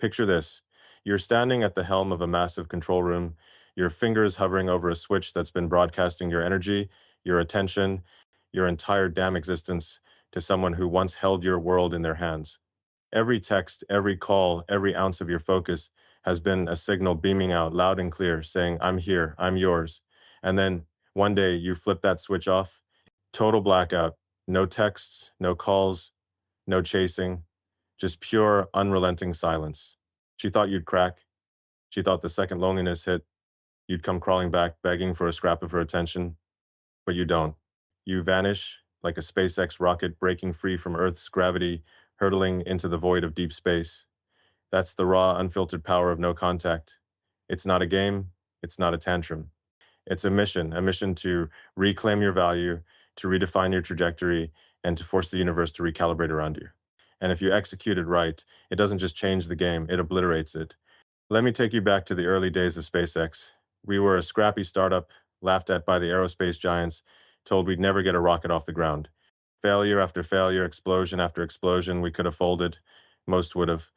Picture this. You're standing at the helm of a massive control room, your fingers hovering over a switch that's been broadcasting your energy, your attention, your entire damn existence to someone who once held your world in their hands. Every text, every call, every ounce of your focus has been a signal beaming out loud and clear saying, I'm here, I'm yours. And then one day you flip that switch off, total blackout, no texts, no calls, no chasing, just pure, unrelenting silence. She thought you'd crack. She thought the second loneliness hit, you'd come crawling back, begging for a scrap of her attention. But you don't. You vanish like a SpaceX rocket breaking free from Earth's gravity, hurtling into the void of deep space. That's the raw, unfiltered power of no contact. It's not a game. It's not a tantrum. It's a mission to reclaim your value, to redefine your trajectory, and to force the universe to recalibrate around you. And if you execute it right, it doesn't just change the game, it obliterates it. Let me take you back to the early days of SpaceX. We were a scrappy startup, laughed at by the aerospace giants, told we'd never get a rocket off the ground. Failure after failure, explosion after explosion, we could have folded. Most would have.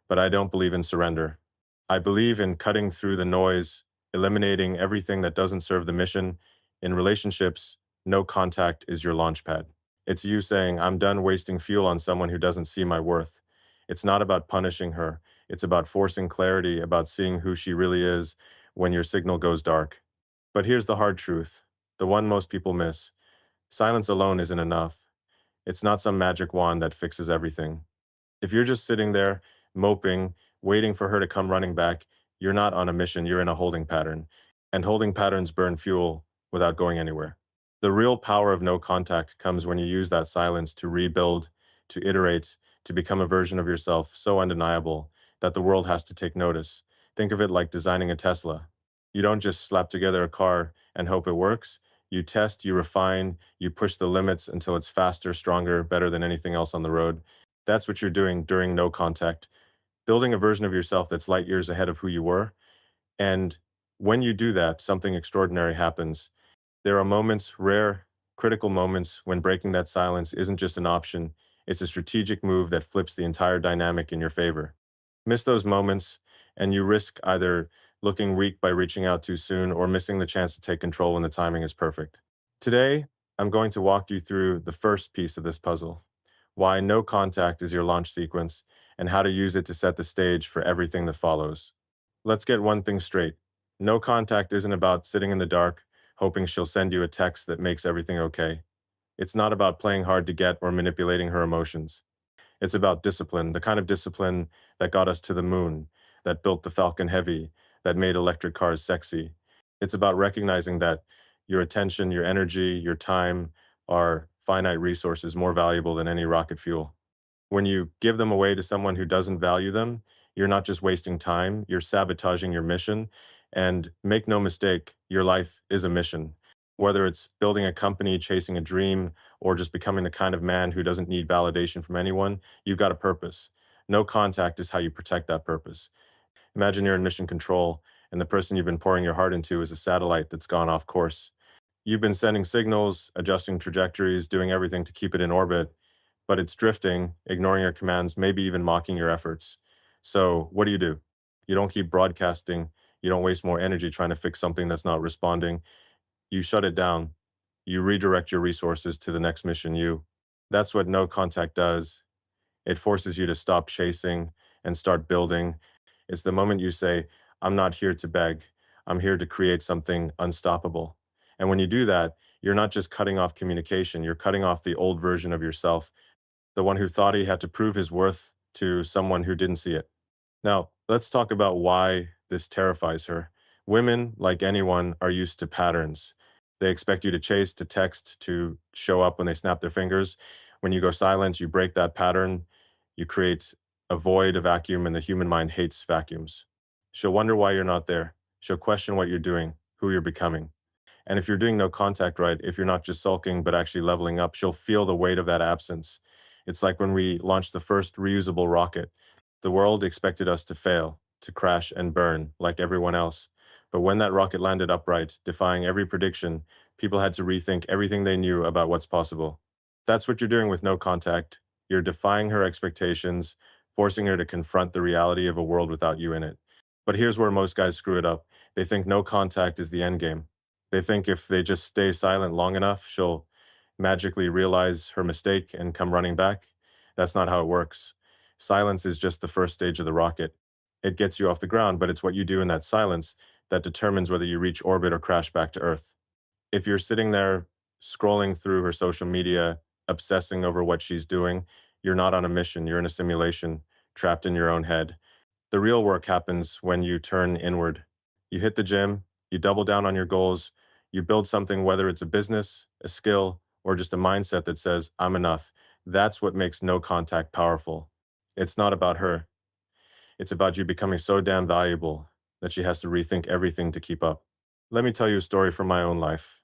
But I don't believe in surrender. I believe in cutting through the noise, eliminating everything that doesn't serve the mission. In relationships, no contact is your launch pad. It's you saying, I'm done wasting fuel on someone who doesn't see my worth. It's not about punishing her. It's about forcing clarity, about seeing who she really is when your signal goes dark. But here's the hard truth, the one most people miss. Silence alone isn't enough. It's not some magic wand that fixes everything. If you're just sitting there, moping, waiting for her to come running back, you're not on a mission, you're in a holding pattern. And holding patterns burn fuel without going anywhere. The real power of no contact comes when you use that silence to rebuild, to iterate, to become a version of yourself so undeniable that the world has to take notice. Think of it like designing a Tesla. You don't just slap together a car and hope it works. You test, you refine, you push the limits until it's faster, stronger, better than anything else on the road. That's what you're doing during no contact, building a version of yourself that's light years ahead of who you were. And when you do that, something extraordinary happens. There are moments, rare, critical moments, when breaking that silence isn't just an option, it's a strategic move that flips the entire dynamic in your favor. Miss those moments, and you risk either looking weak by reaching out too soon or missing the chance to take control when the timing is perfect. Today, I'm going to walk you through the first piece of this puzzle, why no contact is your launch sequence, and how to use it to set the stage for everything that follows. Let's get one thing straight. No contact isn't about sitting in the dark, hoping she'll send you a text that makes everything okay. It's not about playing hard to get or manipulating her emotions. It's about discipline, the kind of discipline that got us to the moon, that built the Falcon Heavy, that made electric cars sexy. It's about recognizing that your attention, your energy, your time are finite resources more valuable than any rocket fuel. When you give them away to someone who doesn't value them, you're not just wasting time, you're sabotaging your mission. And make no mistake, your life is a mission. Whether it's building a company, chasing a dream, or just becoming the kind of man who doesn't need validation from anyone, you've got a purpose. No contact is how you protect that purpose. Imagine you're in mission control, and the person you've been pouring your heart into is a satellite that's gone off course. You've been sending signals, adjusting trajectories, doing everything to keep it in orbit, but it's drifting, ignoring your commands, maybe even mocking your efforts. So what do? You don't keep broadcasting. You don't waste more energy trying to fix something that's not responding. You shut it down. You redirect your resources to the next mission. That's what no contact does. It forces you to stop chasing and start building. It's the moment you say, I'm not here to beg. I'm here to create something unstoppable. And when you do that, you're not just cutting off communication, you're cutting off the old version of yourself, the one who thought he had to prove his worth to someone who didn't see it. Now, let's talk about why this terrifies her. Women, like anyone, are used to patterns. They expect you to chase, to text, to show up when they snap their fingers. When you go silent, you break that pattern. You create a void, a vacuum, and the human mind hates vacuums. She'll wonder why you're not there. She'll question what you're doing, who you're becoming. And if you're doing no contact right, if you're not just sulking, but actually leveling up, she'll feel the weight of that absence. It's like when we launched the first reusable rocket. The world expected us to fail, to crash and burn like everyone else. But when that rocket landed upright, defying every prediction, people had to rethink everything they knew about what's possible. That's what you're doing with no contact. You're defying her expectations, forcing her to confront the reality of a world without you in it. But here's where most guys screw it up. They think no contact is the end game. They think if they just stay silent long enough, she'll magically realize her mistake and come running back. That's not how it works. Silence is just the first stage of the rocket. It gets you off the ground, but it's what you do in that silence that determines whether you reach orbit or crash back to Earth. If you're sitting there scrolling through her social media, obsessing over what she's doing, you're not on a mission, you're in a simulation, trapped in your own head. The real work happens when you turn inward. You hit the gym, you double down on your goals, you build something, whether it's a business, a skill, or just a mindset that says, I'm enough. That's what makes no contact powerful. It's not about her. It's about you becoming so damn valuable that she has to rethink everything to keep up. Let me tell you a story from my own life,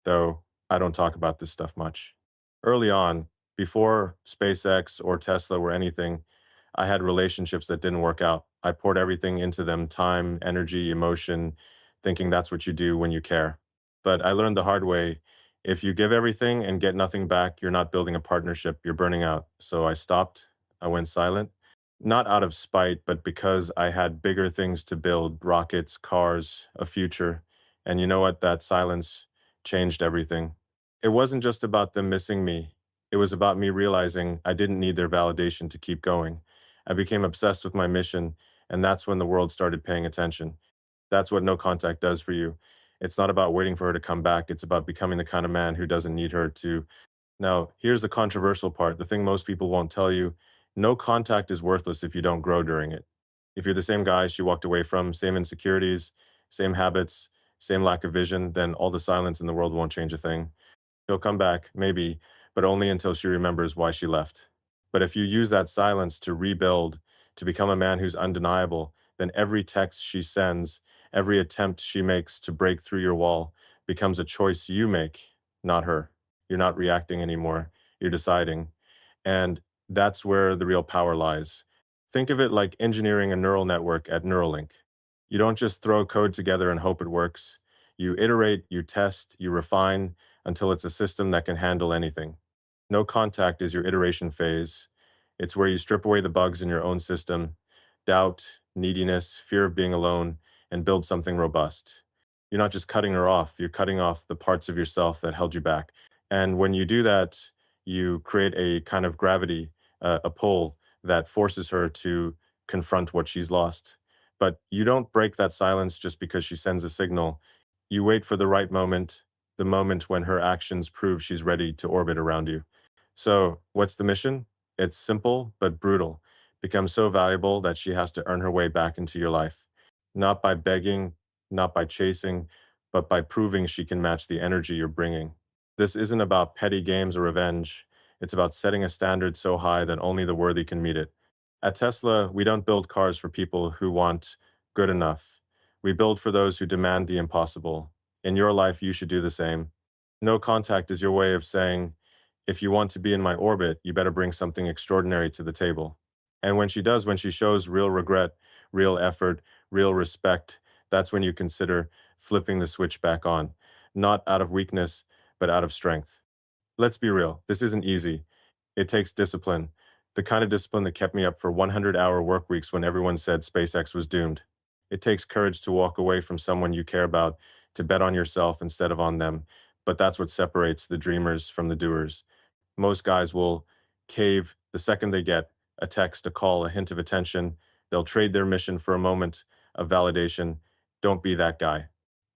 though I don't talk about this stuff much. Early on, before SpaceX or Tesla were anything, I had relationships that didn't work out. I poured everything into them, time, energy, emotion, thinking that's what you do when you care. But I learned the hard way. If you give everything and get nothing back, you're not building a partnership, you're burning out. So I stopped. I went silent, not out of spite, but because I had bigger things to build, rockets, cars, a future. And you know what? That silence changed everything. It wasn't just about them missing me. It was about me realizing I didn't need their validation to keep going. I became obsessed with my mission, and that's when the world started paying attention. That's what no contact does for you. It's not about waiting for her to come back. It's about becoming the kind of man who doesn't need her to. Now, here's the controversial part, the thing most people won't tell you. No contact is worthless if you don't grow during it. If you're the same guy she walked away from, same insecurities, same habits, same lack of vision, then all the silence in the world won't change a thing. She'll come back, maybe, but only until she remembers why she left. But if you use that silence to rebuild, to become a man who's undeniable, then every text she sends, every attempt she makes to break through your wall becomes a choice you make, not her. You're not reacting anymore, you're deciding. And that's where the real power lies. Think of it like engineering a neural network at Neuralink. You don't just throw code together and hope it works. You iterate, you test, you refine until it's a system that can handle anything. No contact is your iteration phase. It's where you strip away the bugs in your own system, doubt, neediness, fear of being alone, and build something robust. You're not just cutting her off, you're cutting off the parts of yourself that held you back. And when you do that, you create a kind of gravity, a pull that forces her to confront what she's lost. But you don't break that silence just because she sends a signal. You wait for the right moment, the moment when her actions prove she's ready to orbit around you. So, what's the mission? It's simple but brutal. Become so valuable that she has to earn her way back into your life. Not by begging, not by chasing, but by proving she can match the energy you're bringing. This isn't about petty games or revenge. It's about setting a standard so high that only the worthy can meet it. At Tesla, we don't build cars for people who want good enough. We build for those who demand the impossible. In your life, you should do the same. No contact is your way of saying, if you want to be in my orbit, you better bring something extraordinary to the table. And when she does, when she shows real regret, real effort, real respect, that's when you consider flipping the switch back on, not out of weakness, but out of strength. Let's be real, this isn't easy. It takes discipline, the kind of discipline that kept me up for 100-hour work weeks when everyone said SpaceX was doomed. It takes courage to walk away from someone you care about, to bet on yourself instead of on them. But that's what separates the dreamers from the doers. Most guys will cave the second they get a text, a call, a hint of attention. They'll trade their mission for a moment of validation. Don't be that guy.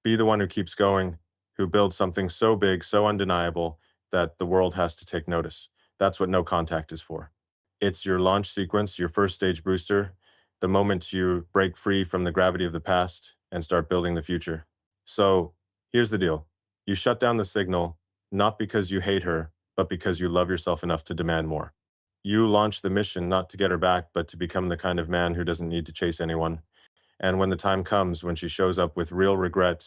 Be the one who keeps going, who builds something so big, so undeniable that the world has to take notice. That's what no contact is for. It's your launch sequence, your first stage booster, the moment you break free from the gravity of the past and start building the future. So here's the deal. You shut down the signal, not because you hate her, but because you love yourself enough to demand more. You launch the mission not to get her back, but to become the kind of man who doesn't need to chase anyone. And when the time comes, when she shows up with real regret,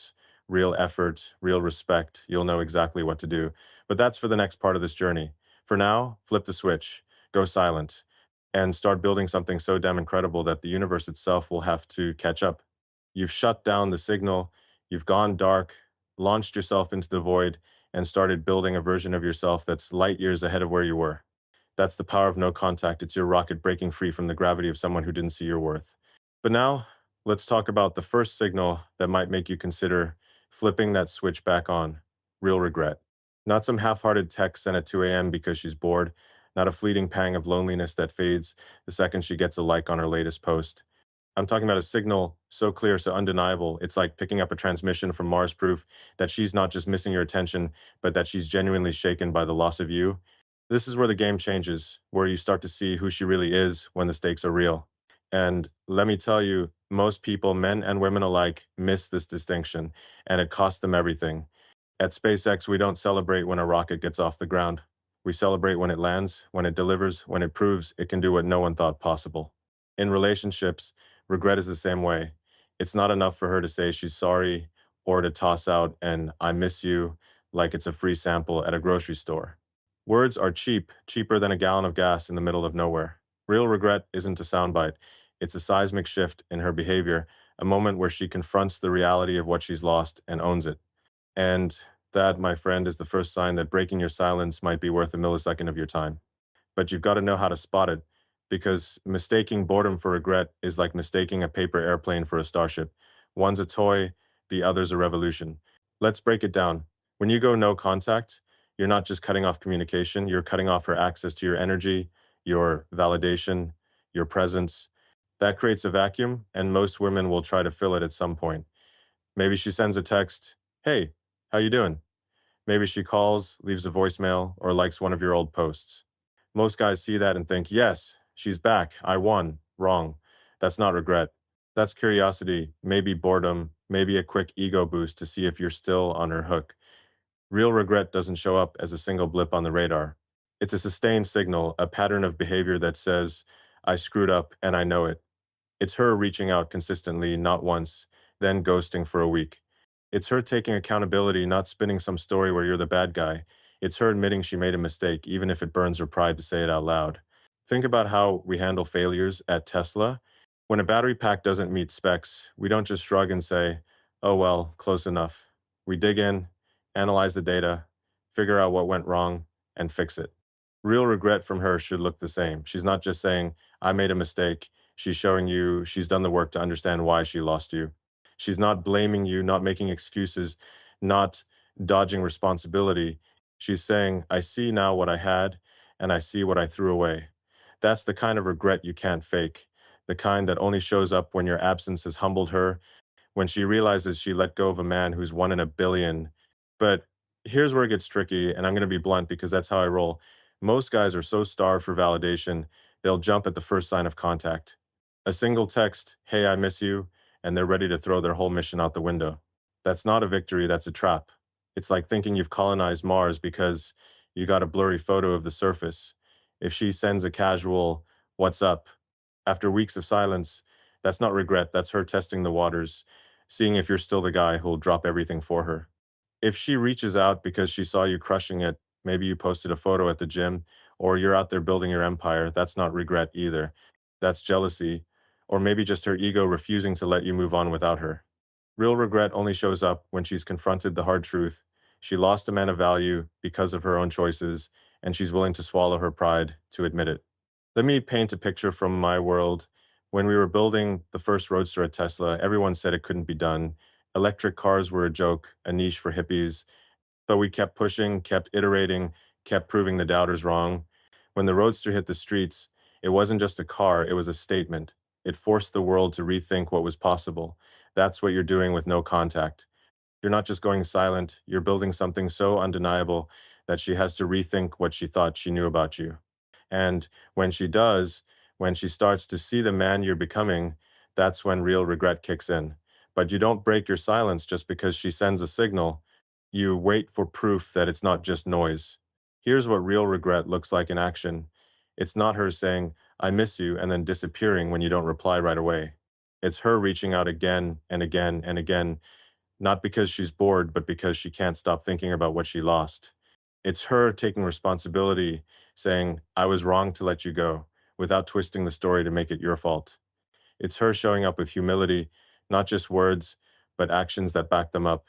real effort, real respect, you'll know exactly what to do. But that's for the next part of this journey. For now, flip the switch, go silent, and start building something so damn incredible that the universe itself will have to catch up. You've shut down the signal, you've gone dark, launched yourself into the void, and started building a version of yourself that's light years ahead of where you were. That's the power of no contact. It's your rocket breaking free from the gravity of someone who didn't see your worth. But now, let's talk about the first signal that might make you consider flipping that switch back on: real regret. Not some half hearted text sent at 2 a.m. because she's bored, not a fleeting pang of loneliness that fades the second she gets a like on her latest post. I'm talking about a signal so clear, so undeniable. It's like picking up a transmission from Mars, proof that she's not just missing your attention, but that she's genuinely shaken by the loss of you. This is where the game changes, where you start to see who she really is when the stakes are real. And let me tell you, most people, men and women alike, miss this distinction, and it costs them everything. At SpaceX, we don't celebrate when a rocket gets off the ground. We celebrate when it lands, when it delivers, when it proves it can do what no one thought possible. In relationships, regret is the same way. It's not enough for her to say she's sorry or to toss out an "I miss you" like it's a free sample at a grocery store. Words are cheap, cheaper than a gallon of gas in the middle of nowhere. Real regret isn't a soundbite. It's a seismic shift in her behavior, a moment where she confronts the reality of what she's lost and owns it. And that, my friend, is the first sign that breaking your silence might be worth a millisecond of your time. But you've got to know how to spot it, because mistaking boredom for regret is like mistaking a paper airplane for a starship. One's a toy, the other's a revolution. Let's break it down. When you go no contact, you're not just cutting off communication, you're cutting off her access to your energy, your validation, your presence. That creates a vacuum, and most women will try to fill it at some point. Maybe she sends a text, "Hey, how you doing?" Maybe she calls, leaves a voicemail, or likes one of your old posts. Most guys see that and think, yes, she's back. I won. Wrong. That's not regret. That's curiosity, maybe boredom, maybe a quick ego boost to see if you're still on her hook. Real regret doesn't show up as a single blip on the radar. It's a sustained signal, a pattern of behavior that says, I screwed up and I know it. It's her reaching out consistently, not once, then ghosting for a week. It's her taking accountability, not spinning some story where you're the bad guy. It's her admitting she made a mistake, even if it burns her pride to say it out loud. Think about how we handle failures at Tesla. When a battery pack doesn't meet specs, we don't just shrug and say, oh well, close enough. We dig in, analyze the data, figure out what went wrong, and fix it. Real regret from her should look the same. She's not just saying, I made a mistake. She's showing you she's done the work to understand why she lost you. She's not blaming you, not making excuses, not dodging responsibility. She's saying, I see now what I had, and I see what I threw away. That's the kind of regret you can't fake, the kind that only shows up when your absence has humbled her, when she realizes she let go of a man who's one in a billion. But here's where it gets tricky, and I'm going to be blunt because that's how I roll. Most guys are so starved for validation, they'll jump at the first sign of contact. A single text, hey, I miss you, and they're ready to throw their whole mission out the window. That's not a victory, that's a trap. It's like thinking you've colonized Mars because you got a blurry photo of the surface. If she sends a casual, what's up, after weeks of silence, that's not regret, that's her testing the waters, seeing if you're still the guy who'll drop everything for her. If she reaches out because she saw you crushing it, maybe you posted a photo at the gym, or you're out there building your empire, that's not regret either. That's jealousy, or maybe just her ego refusing to let you move on without her. Real regret only shows up when she's confronted the hard truth. She lost a man of value because of her own choices, and she's willing to swallow her pride to admit it. Let me paint a picture from my world. When we were building the first Roadster at Tesla, everyone said it couldn't be done. Electric cars were a joke, a niche for hippies. But we kept pushing, kept iterating, kept proving the doubters wrong. When the Roadster hit the streets, it wasn't just a car, it was a statement. It forced the world to rethink what was possible. That's what you're doing with no contact. You're not just going silent, you're building something so undeniable that she has to rethink what she thought she knew about you. And when she does, when she starts to see the man you're becoming, that's when real regret kicks in. But you don't break your silence just because she sends a signal. You wait for proof that it's not just noise. Here's what real regret looks like in action. It's not her saying, I miss you, and then disappearing when you don't reply right away. It's her reaching out again and again and again, not because she's bored, but because she can't stop thinking about what she lost. It's her taking responsibility, saying, I was wrong to let you go, without twisting the story to make it your fault. It's her showing up with humility, not just words, but actions that back them up.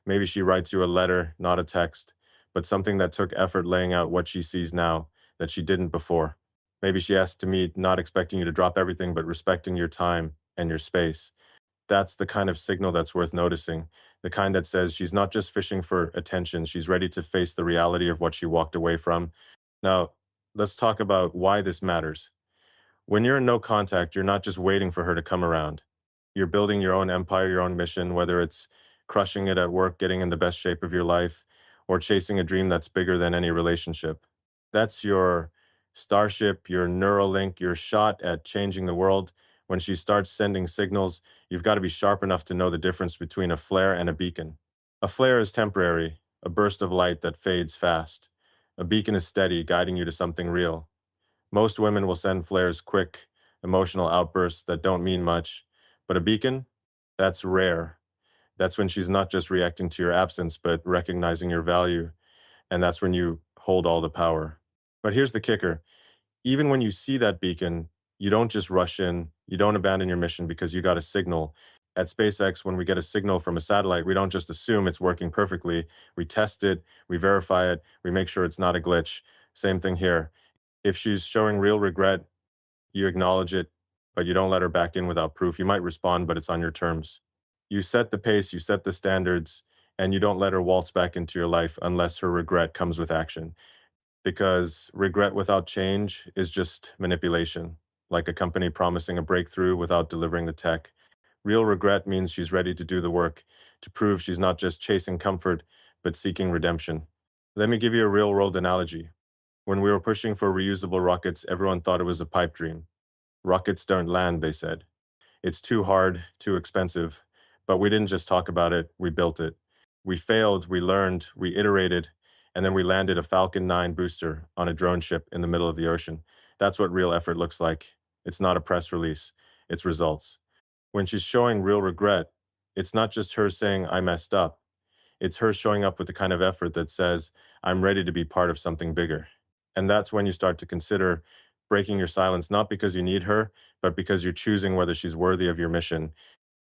Maybe she writes you a letter, not a text, but something that took effort laying out what she sees now, that she didn't before. Maybe she asked to meet, not expecting you to drop everything, but respecting your time and your space. That's the kind of signal that's worth noticing. The kind that says she's not just fishing for attention, she's ready to face the reality of what she walked away from. Now, let's talk about why this matters. When you're in no contact, you're not just waiting for her to come around. You're building your own empire, your own mission, whether it's crushing it at work, getting in the best shape of your life, or chasing a dream that's bigger than any relationship. That's your starship, your Neuralink, your shot at changing the world. When she starts sending signals, you've got to be sharp enough to know the difference between a flare and a beacon. A flare is temporary, a burst of light that fades fast. A beacon is steady, guiding you to something real. Most women will send flares, quick, emotional outbursts that don't mean much. But a beacon? That's rare. That's when she's not just reacting to your absence, but recognizing your value. And that's when you hold all the power. But here's the kicker. Even when you see that beacon, you don't just rush in. You don't abandon your mission because you got a signal. At SpaceX, when we get a signal from a satellite, we don't just assume it's working perfectly. We test it, we verify it, we make sure it's not a glitch. Same thing here. If she's showing real regret, you acknowledge it, but you don't let her back in without proof. You might respond, but it's on your terms. You set the pace, you set the standards, and you don't let her waltz back into your life unless her regret comes with action. Because regret without change is just manipulation, like a company promising a breakthrough without delivering the tech. Real regret means she's ready to do the work, to prove she's not just chasing comfort, but seeking redemption. Let me give you a real world analogy. When we were pushing for reusable rockets, everyone thought it was a pipe dream. Rockets don't land, they said. It's too hard, too expensive. But we didn't just talk about it, we built it. We failed, we learned, we iterated, and then we landed a Falcon 9 booster on a drone ship in the middle of the ocean. That's what real effort looks like. It's not a press release, it's results. When she's showing real regret, it's not just her saying, I messed up. It's her showing up with the kind of effort that says, I'm ready to be part of something bigger. And that's when you start to consider breaking your silence, not because you need her, but because you're choosing whether she's worthy of your mission.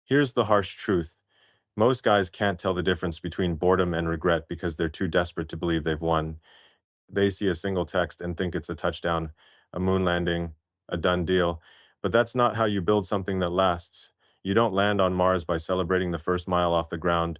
Here's the harsh truth. Most guys can't tell the difference between boredom and regret because they're too desperate to believe they've won. They see a single text and think it's a touchdown, a moon landing, a done deal. But that's not how you build something that lasts. You don't land on Mars by celebrating the first mile off the ground.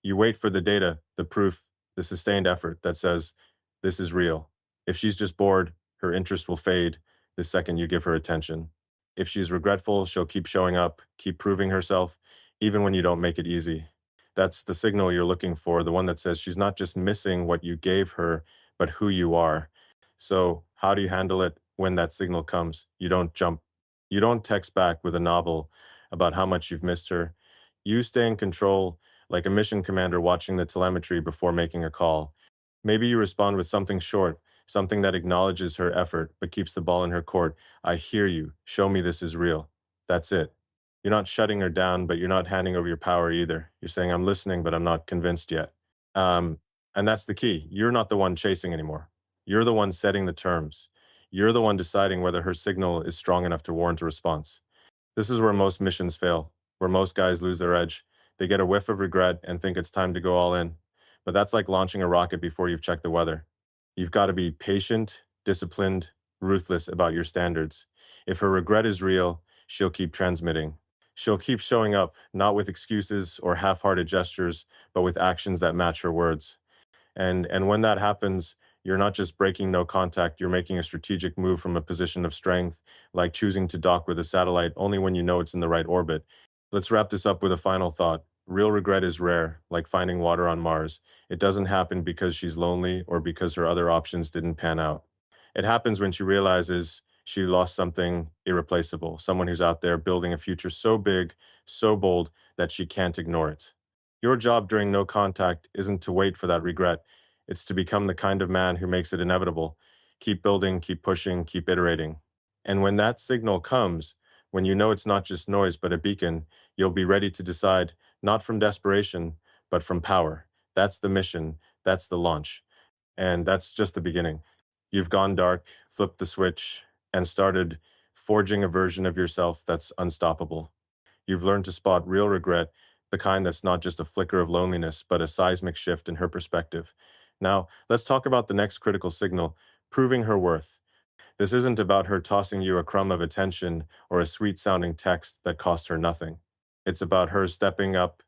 You wait for the data, the proof, the sustained effort that says, this is real. If she's just bored, her interest will fade the second you give her attention. If she's regretful, she'll keep showing up, keep proving herself, even when you don't make it easy. That's the signal you're looking for, the one that says she's not just missing what you gave her, but who you are. So, how do you handle it when that signal comes? You don't jump. You don't text back with a novel about how much you've missed her. You stay in control like a mission commander watching the telemetry before making a call. Maybe you respond with something short, something that acknowledges her effort but keeps the ball in her court. I hear you. Show me this is real. That's it. You're not shutting her down, but you're not handing over your power either. You're saying, I'm listening, but I'm not convinced yet. Um, and that's the key. You're not the one chasing anymore. You're the one setting the terms. You're the one deciding whether her signal is strong enough to warrant a response. This is where most missions fail, where most guys lose their edge. They get a whiff of regret and think it's time to go all in. But that's like launching a rocket before you've checked the weather. You've got to be patient, disciplined, ruthless about your standards. If her regret is real, she'll keep transmitting. She'll keep showing up, not with excuses or half-hearted gestures, but with actions that match her words. And when that happens, you're not just breaking no contact, you're making a strategic move from a position of strength, like choosing to dock with a satellite only when you know it's in the right orbit. Let's wrap this up with a final thought. Real regret is rare, like finding water on Mars. It doesn't happen because she's lonely or because her other options didn't pan out. It happens when she realizes she lost something irreplaceable, someone who's out there building a future so big, so bold that she can't ignore it. Your job during no contact isn't to wait for that regret. It's to become the kind of man who makes it inevitable. Keep building, keep pushing, keep iterating. And when that signal comes, when you know it's not just noise but a beacon, you'll be ready to decide, not from desperation, but from power. That's the mission, that's the launch. And that's just the beginning. You've gone dark, flipped the switch, and started forging a version of yourself that's unstoppable. You've learned to spot real regret, the kind that's not just a flicker of loneliness, but a seismic shift in her perspective. Now, let's talk about the next critical signal, Proving her worth. This isn't about her tossing you a crumb of attention or a sweet-sounding text that cost her nothing. It's about her stepping up,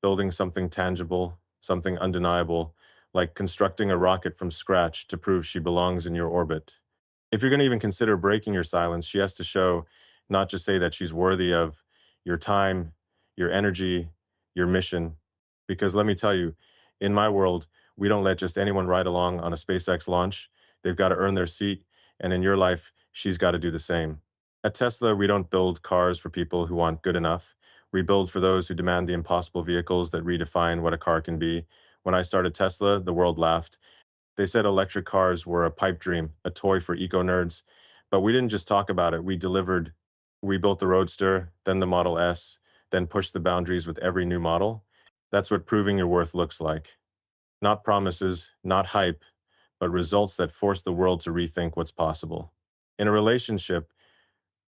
building something tangible, something undeniable, like constructing a rocket from scratch to prove she belongs in your orbit. If you're going to even consider breaking your silence, she has to show, not just say that she's worthy of your time, your energy, your mission. Because let me tell you, in my world, we don't let just anyone ride along on a SpaceX launch. They've got to earn their seat. And in your life, she's got to do the same. At Tesla, we don't build cars for people who want good enough. We build for those who demand the impossible vehicles that redefine what a car can be. When I started Tesla, the world laughed. They said electric cars were a pipe dream, a toy for eco nerds. But we didn't just talk about it, we delivered. We built the Roadster, then the Model S, then pushed the boundaries with every new model. That's what proving your worth looks like. Not promises, not hype, but results that force the world to rethink what's possible. In a relationship,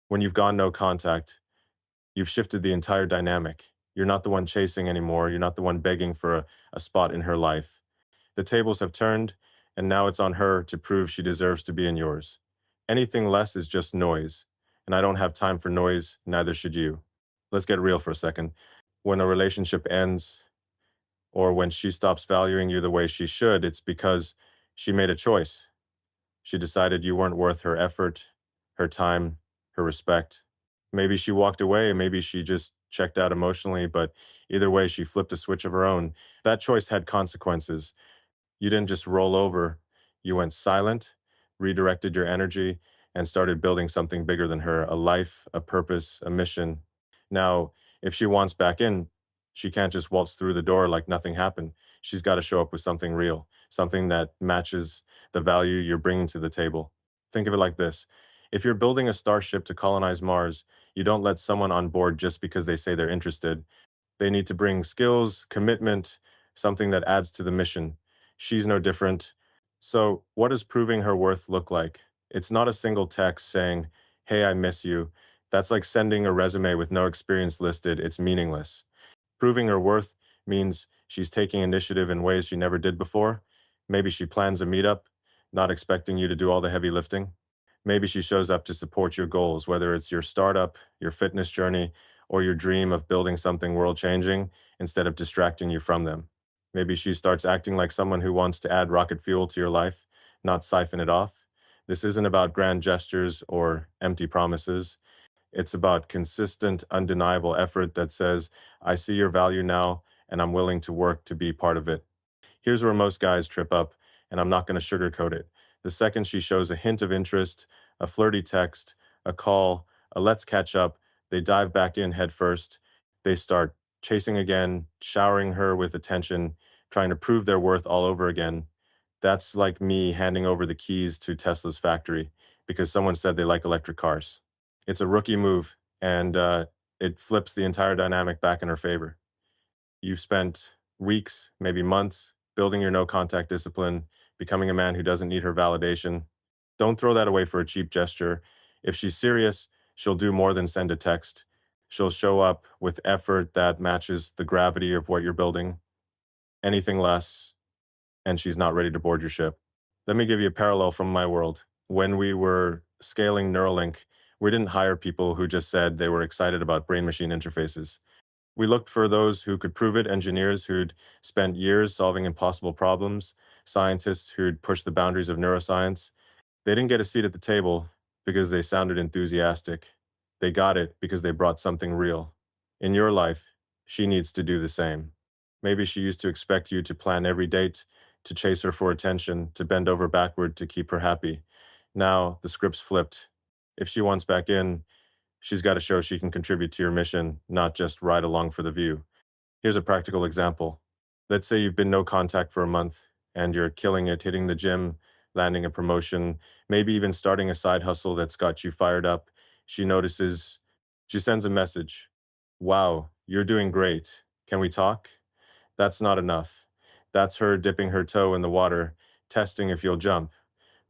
when you've gone no contact, you've shifted the entire dynamic. You're not the one chasing anymore. You're not the one begging for a spot in her life. The tables have turned, and now it's on her to prove she deserves to be in yours. Anything less is just noise, and I don't have time for noise, neither should you. Let's get real for a second. When a relationship ends, or when she stops valuing you the way she should, it's because she made a choice. She decided you weren't worth her effort, her time, her respect. Maybe she walked away, maybe she just checked out emotionally, but either way, she flipped a switch of her own. That choice had consequences. You didn't just roll over, you went silent, redirected your energy, and started building something bigger than her, a life, a purpose, a mission. Now, if she wants back in, she can't just waltz through the door like nothing happened. She's got to show up with something real, something that matches the value you're bringing to the table. Think of it like this. If you're building a starship to colonize Mars, you don't let someone on board just because they say they're interested. They need to bring skills, commitment, something that adds to the mission. She's no different. So, what does proving her worth look like? It's not a single text saying, "Hey, I miss you." That's like sending a resume with no experience listed. It's meaningless. Proving her worth means she's taking initiative in ways she never did before. Maybe she plans a meetup, not expecting you to do all the heavy lifting. Maybe she shows up to support your goals, whether it's your startup, your fitness journey, or your dream of building something world changing instead of distracting you from them. Maybe she starts acting like someone who wants to add rocket fuel to your life, not siphon it off. This isn't about grand gestures or empty promises. It's about consistent, undeniable effort that says, I see your value now, and I'm willing to work to be part of it. Here's where most guys trip up, and I'm not going to sugarcoat it. The second she shows a hint of interest, a flirty text, a call, a let's catch up, they dive back in head first. They start chasing again, showering her with attention, trying to prove their worth all over again. That's like me handing over the keys to Tesla's factory because someone said they like electric cars. It's a rookie move, and it flips the entire dynamic back in her favor. You've spent weeks, maybe months, building your no contact discipline, becoming a man who doesn't need her validation. Don't throw that away for a cheap gesture. If she's serious, she'll do more than send a text. She'll show up with effort that matches the gravity of what you're building. Anything less, and she's not ready to board your ship. Let me give you a parallel from my world. When we were scaling Neuralink, we didn't hire people who just said they were excited about brain machine interfaces. We looked for those who could prove it, engineers who'd spent years solving impossible problems, scientists who'd pushed the boundaries of neuroscience. They didn't get a seat at the table because they sounded enthusiastic. They got it because they brought something real. In your life, she needs to do the same. Maybe she used to expect you to plan every date, to chase her for attention, to bend over backward to keep her happy. Now the script's flipped. If she wants back in, she's got to show she can contribute to your mission, not just ride along for the view. Here's a practical example. Let's say you've been no contact for a month and you're killing it, hitting the gym, landing a promotion, maybe even starting a side hustle that's got you fired up. She notices, she sends a message. Wow, you're doing great. Can we talk? That's not enough. That's her dipping her toe in the water, testing if you'll jump.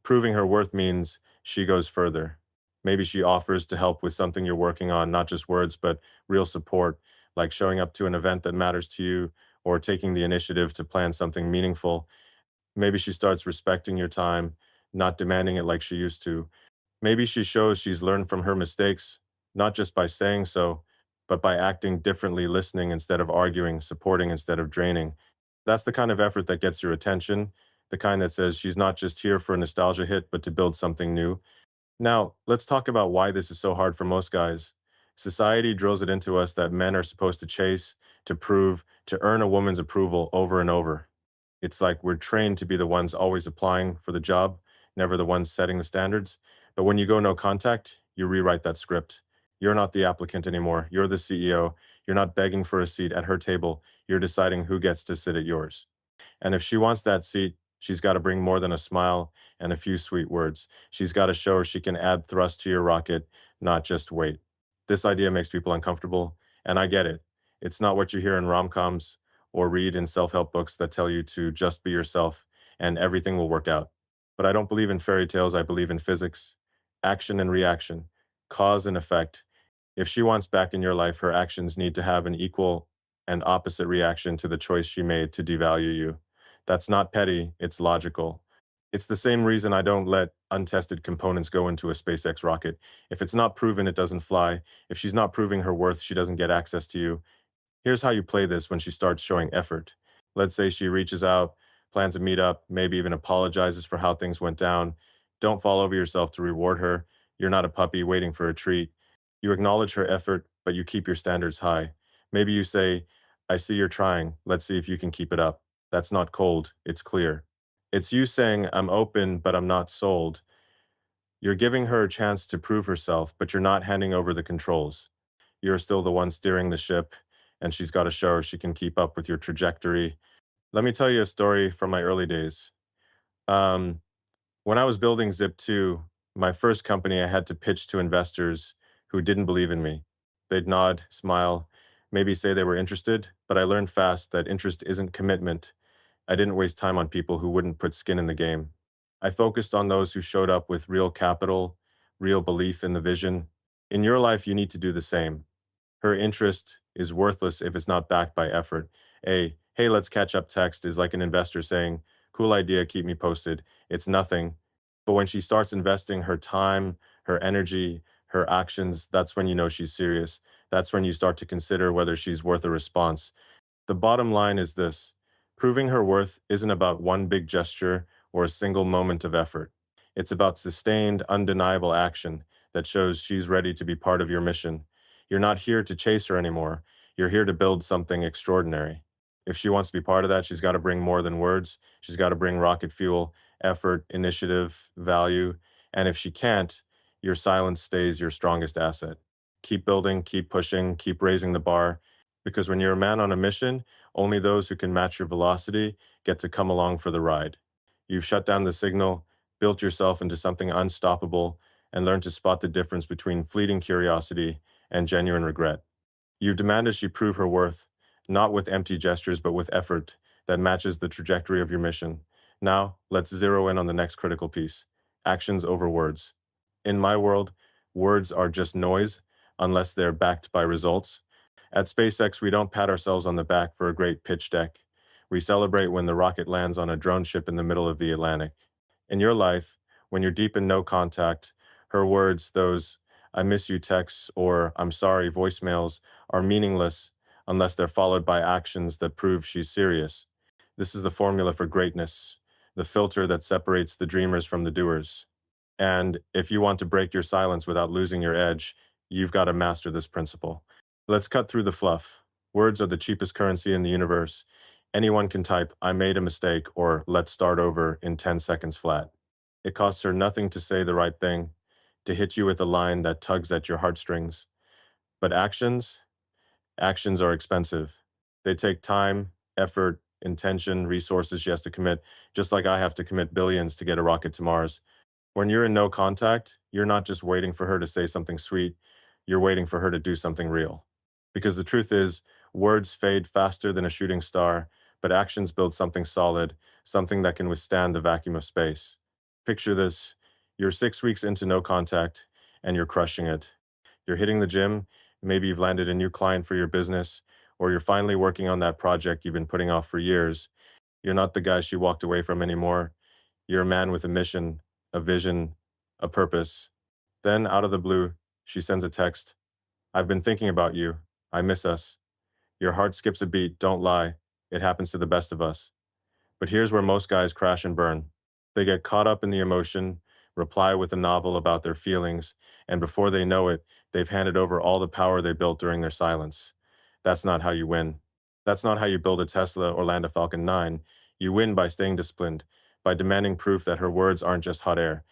Proving her worth means she goes further. Maybe she offers to help with something you're working on, not just words, but real support, like showing up to an event that matters to you or taking the initiative to plan something meaningful. Maybe she starts respecting your time, not demanding it like she used to. Maybe she shows she's learned from her mistakes, not just by saying so, but by acting differently, listening instead of arguing, supporting instead of draining. That's the kind of effort that gets your attention, the kind that says she's not just here for a nostalgia hit, but to build something new. Now, let's talk about why this is so hard for most guys. Society drills it into us that men are supposed to chase, to prove, to earn a woman's approval over and over. It's like we're trained to be the ones always applying for the job, never the ones setting the standards. But when you go no contact, you rewrite that script. You're not the applicant anymore. You're the CEO. You're not begging for a seat at her table. You're deciding who gets to sit at yours. And if she wants that seat, she's got to bring more than a smile and a few sweet words. She's got to show her she can add thrust to your rocket, not just weight. This idea makes people uncomfortable, and I get it. It's not what you hear in rom-coms or read in self-help books that tell you to just be yourself and everything will work out. But I don't believe in fairy tales, I believe in physics, action and reaction, cause and effect. If she wants back in your life, her actions need to have an equal and opposite reaction to the choice she made to devalue you. That's not petty, it's logical. It's the same reason I don't let untested components go into a SpaceX rocket. If it's not proven, it doesn't fly. If she's not proving her worth, she doesn't get access to you. Here's how you play this when she starts showing effort. Let's say she reaches out, plans a meetup, maybe even apologizes for how things went down. Don't fall over yourself to reward her. You're not a puppy waiting for a treat. You acknowledge her effort, but you keep your standards high. Maybe you say, I see you're trying. Let's see if you can keep it up. That's not cold, it's clear. It's you saying, I'm open, but I'm not sold. You're giving her a chance to prove herself, but you're not handing over the controls. You're still the one steering the ship, and she's got to show she can keep up with your trajectory. Let me tell you a story from my early days. Um, when I was building Zip2, my first company, I had to pitch to investors who didn't believe in me. They'd nod, smile, maybe say they were interested, but I learned fast that interest isn't commitment. I didn't waste time on people who wouldn't put skin in the game. I focused on those who showed up with real capital, real belief in the vision. In your life, you need to do the same. Her interest is worthless if it's not backed by effort. A, hey, let's catch up text is like an investor saying, cool idea, keep me posted. It's nothing. But when she starts investing her time, her energy, her actions, that's when you know she's serious. That's when you start to consider whether she's worth a response. The bottom line is this: proving her worth isn't about one big gesture or a single moment of effort. It's about sustained, undeniable action that shows she's ready to be part of your mission. You're not here to chase her anymore. You're here to build something extraordinary. If she wants to be part of that, she's got to bring more than words. She's got to bring rocket fuel, effort, initiative, value. And if she can't, your silence stays your strongest asset. Keep building, keep pushing, keep raising the bar, because when you're a man on a mission, only those who can match your velocity get to come along for the ride. You've shut down the signal, built yourself into something unstoppable, and learned to spot the difference between fleeting curiosity and genuine regret. You've demanded she prove her worth, not with empty gestures, but with effort that matches the trajectory of your mission. Now, let's zero in on the next critical piece: actions over words. In my world, words are just noise unless they're backed by results. At SpaceX, we don't pat ourselves on the back for a great pitch deck. We celebrate when the rocket lands on a drone ship in the middle of the Atlantic. In your life, when you're deep in no contact, her words, those I miss you texts or I'm sorry voicemails, are meaningless unless they're followed by actions that prove she's serious. This is the formula for greatness, the filter that separates the dreamers from the doers. And if you want to break your silence without losing your edge, you've got to master this principle. Let's cut through the fluff. Words are the cheapest currency in the universe. Anyone can type, I made a mistake, or let's start over in 10 seconds flat. It costs her nothing to say the right thing, to hit you with a line that tugs at your heartstrings. But actions are expensive. They take time, effort, intention, resources she has to commit, just like I have to commit billions to get a rocket to Mars. When you're in no contact, you're not just waiting for her to say something sweet, you're waiting for her to do something real. Because the truth is, words fade faster than a shooting star, but actions build something solid, something that can withstand the vacuum of space. Picture this: you're 6 weeks into no contact, and you're crushing it. You're hitting the gym, maybe you've landed a new client for your business, or you're finally working on that project you've been putting off for years. You're not the guy she walked away from anymore. You're a man with a mission, a vision, a purpose. Then, out of the blue, she sends a text. I've been thinking about you. I miss us. Your heart skips a beat, don't lie. It happens to the best of us. But here's where most guys crash and burn. They get caught up in the emotion, reply with a novel about their feelings, and before they know it, they've handed over all the power they built during their silence. That's not how you win. That's not how you build a Tesla or land a Falcon 9. You win by staying disciplined, by demanding proof that her words aren't just hot air.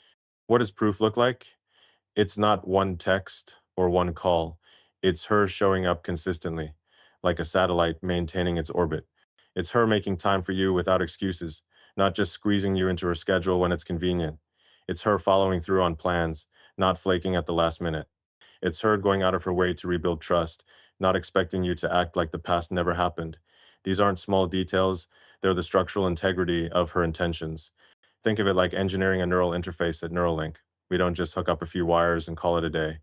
What does proof look like? It's not one text or one call. It's her showing up consistently, like a satellite maintaining its orbit. It's her making time for you without excuses, not just squeezing you into her schedule when it's convenient. It's her following through on plans, not flaking at the last minute. It's her going out of her way to rebuild trust, not expecting you to act like the past never happened. These aren't small details, they're the structural integrity of her intentions. Think of it like engineering a neural interface at Neuralink. We don't just hook up a few wires and call it a day.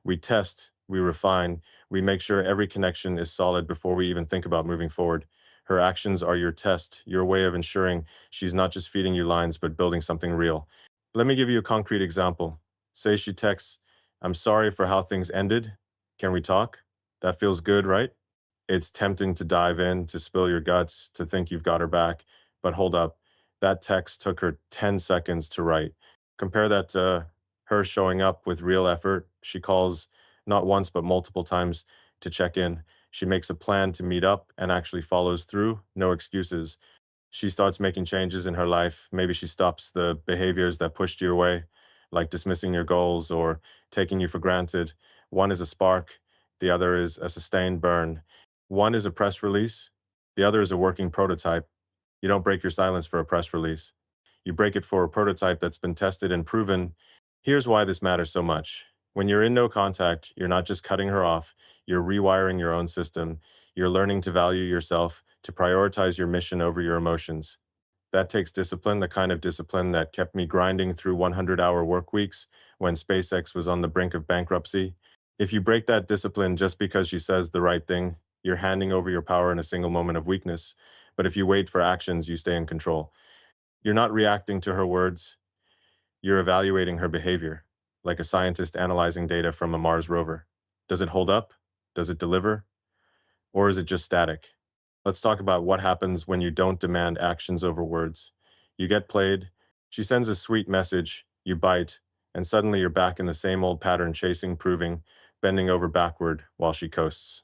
We test, we refine, we make sure every connection is solid before we even think about moving forward. Her actions are your test, your way of ensuring she's not just feeding you lines, but building something real. Let me give you a concrete example. Say she texts, I'm sorry for how things ended. Can we talk? That feels good, right? It's tempting to dive in, to spill your guts, to think you've got her back. But hold up, that text took her 10 seconds to write. Compare that to her showing up with real effort. She calls not once, but multiple times to check in. She makes a plan to meet up and actually follows through. No excuses. She starts making changes in her life. Maybe she stops the behaviors that pushed you away, like dismissing your goals or taking you for granted. One is a spark, the other is a sustained burn. One is a press release, the other is a working prototype. You don't break your silence for a press release. You break it for a prototype that's been tested and proven. Here's why this matters so much. When you're in no contact, you're not just cutting her off, you're rewiring your own system. You're learning to value yourself, to prioritize your mission over your emotions. That takes discipline, the kind of discipline that kept me grinding through 100-hour work weeks when SpaceX was on the brink of bankruptcy. If you break that discipline just because she says the right thing, you're handing over your power in a single moment of weakness. But if you wait for actions, you stay in control. You're not reacting to her words, you're evaluating her behavior, like a scientist analyzing data from a Mars rover. Does it hold up? Does it deliver? Or is it just static? Let's talk about what happens when you don't demand actions over words. You get played, she sends a sweet message, you bite, and suddenly you're back in the same old pattern, chasing, proving, bending over backward while she coasts.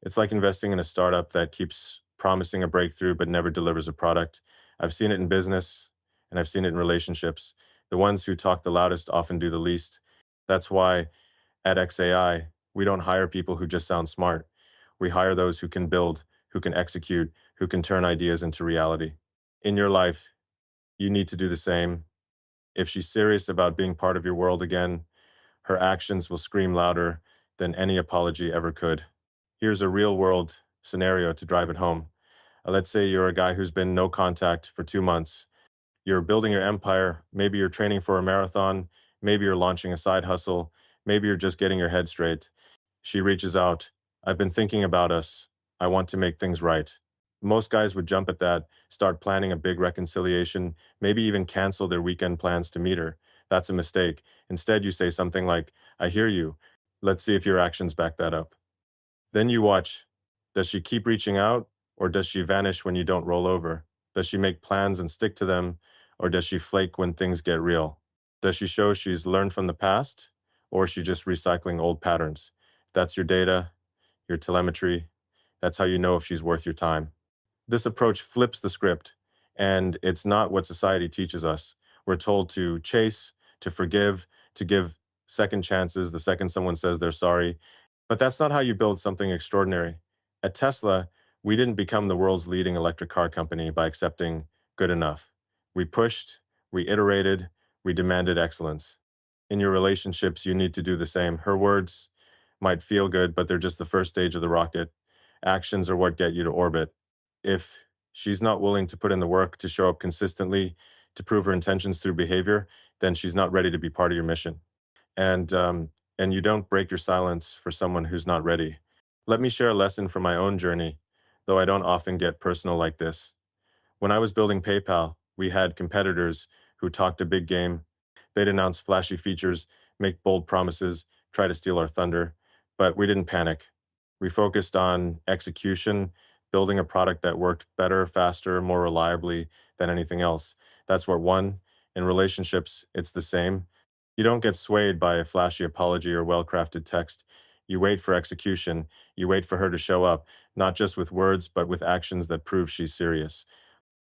It's like investing in a startup that keeps promising a breakthrough but never delivers a product. I've seen it in business and I've seen it in relationships. The ones who talk the loudest often do the least. That's why at XAI, we don't hire people who just sound smart. We hire those who can build, who can execute, who can turn ideas into reality. In your life, you need to do the same. If she's serious about being part of your world again, her actions will scream louder than any apology ever could. Here's a real world scenario to drive it home. Let's say you're a guy who's been no contact for 2 months. You're building your empire. Maybe you're training for a marathon. Maybe you're launching a side hustle. Maybe you're just getting your head straight. She reaches out. I've been thinking about us. I want to make things right. Most guys would jump at that, start planning a big reconciliation, maybe even cancel their weekend plans to meet her. That's a mistake. Instead, you say something like, I hear you. Let's see if your actions back that up. Then you watch. Does she keep reaching out, or does she vanish when you don't roll over? Does she make plans and stick to them, or does she flake when things get real? Does she show she's learned from the past, or is she just recycling old patterns? If that's your data, your telemetry, that's how you know if she's worth your time. This approach flips the script, and it's not what society teaches us. We're told to chase, to forgive, to give second chances the second someone says they're sorry. But that's not how you build something extraordinary. At Tesla, we didn't become the world's leading electric car company by accepting good enough. We pushed, we iterated, we demanded excellence. In your relationships, you need to do the same. Her words might feel good, but they're just the first stage of the rocket. Actions are what get you to orbit. If she's not willing to put in the work to show up consistently, to prove her intentions through behavior, then she's not ready to be part of your mission. And and you don't break your silence for someone who's not ready. Let me share a lesson from my own journey, though I don't often get personal like this. When I was building PayPal, we had competitors who talked a big game. They'd announce flashy features, make bold promises, try to steal our thunder. But we didn't panic. We focused on execution, building a product that worked better, faster, more reliably than anything else. That's what won. In relationships, it's the same. You don't get swayed by a flashy apology or well-crafted text. You wait for execution. You wait for her to show up, not just with words, but with actions that prove she's serious.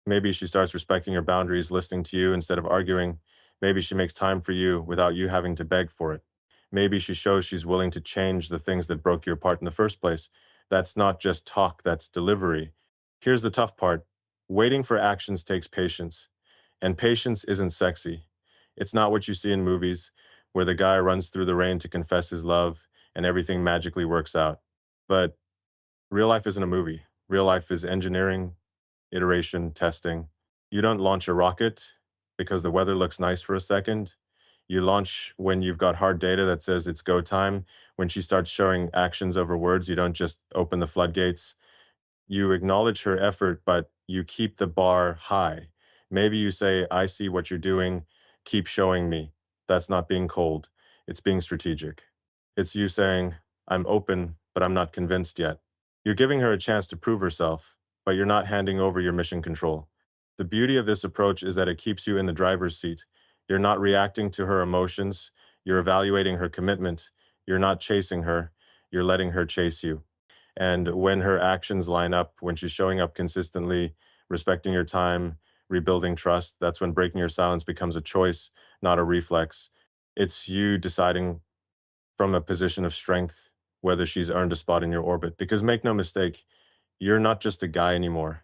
Maybe she starts respecting your boundaries, listening to you instead of arguing. Maybe she makes time for you without you having to beg for it. Maybe she shows she's willing to change the things that broke you apart in the first place. That's not just talk, that's delivery. Here's the tough part. Waiting for actions takes patience. And patience isn't sexy. It's not what you see in movies, where the guy runs through the rain to confess his love and everything magically works out. But real life isn't a movie. Real life is engineering, iteration, testing. You don't launch a rocket because the weather looks nice for a second. You launch when you've got hard data that says it's go time. When she starts showing actions over words, you don't just open the floodgates. You acknowledge her effort, but you keep the bar high. Maybe you say, I see what you're doing. Keep showing me. That's not being cold. It's being strategic. It's you saying, I'm open, but I'm not convinced yet. You're giving her a chance to prove herself, but you're not handing over your mission control. The beauty of this approach is that it keeps you in the driver's seat. You're not reacting to her emotions. You're evaluating her commitment. You're not chasing her. You're letting her chase you. And when her actions line up, when she's showing up consistently, respecting your time, rebuilding trust, that's when breaking your silence becomes a choice, not a reflex. It's you deciding from a position of strength whether she's earned a spot in your orbit. Because make no mistake, you're not just a guy anymore.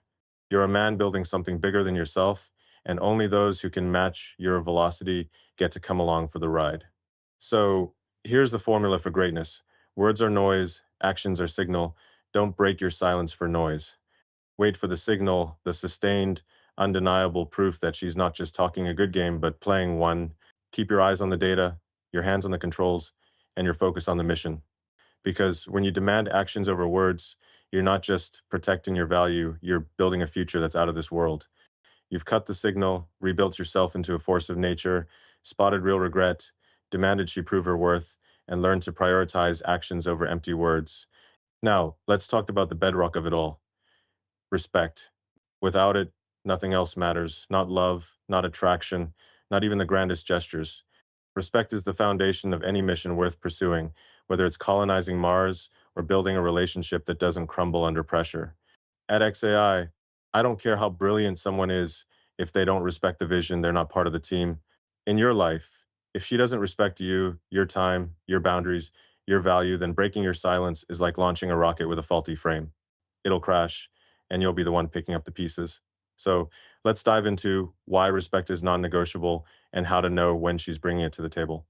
You're a man building something bigger than yourself, and only those who can match your velocity get to come along for the ride. So here's the formula for greatness. Words are noise, actions are signal. Don't break your silence for noise. Wait for the signal, the sustained, undeniable proof that she's not just talking a good game, but playing one. Keep your eyes on the data, your hands on the controls, and your focus on the mission. Because when you demand actions over words, you're not just protecting your value, you're building a future that's out of this world. You've cut the signal, rebuilt yourself into a force of nature, spotted real regret, demanded she prove her worth, and learned to prioritize actions over empty words. Now, let's talk about the bedrock of it all: respect. Without it, nothing else matters. Not love, not attraction, not even the grandest gestures. Respect is the foundation of any mission worth pursuing, whether it's colonizing Mars or building a relationship that doesn't crumble under pressure. At XAI, I don't care how brilliant someone is. If they don't respect the vision, they're not part of the team. In your life, if she doesn't respect you, your time, your boundaries, your value, then breaking your silence is like launching a rocket with a faulty frame. It'll crash, and you'll be the one picking up the pieces. So let's dive into why respect is non-negotiable and how to know when she's bringing it to the table.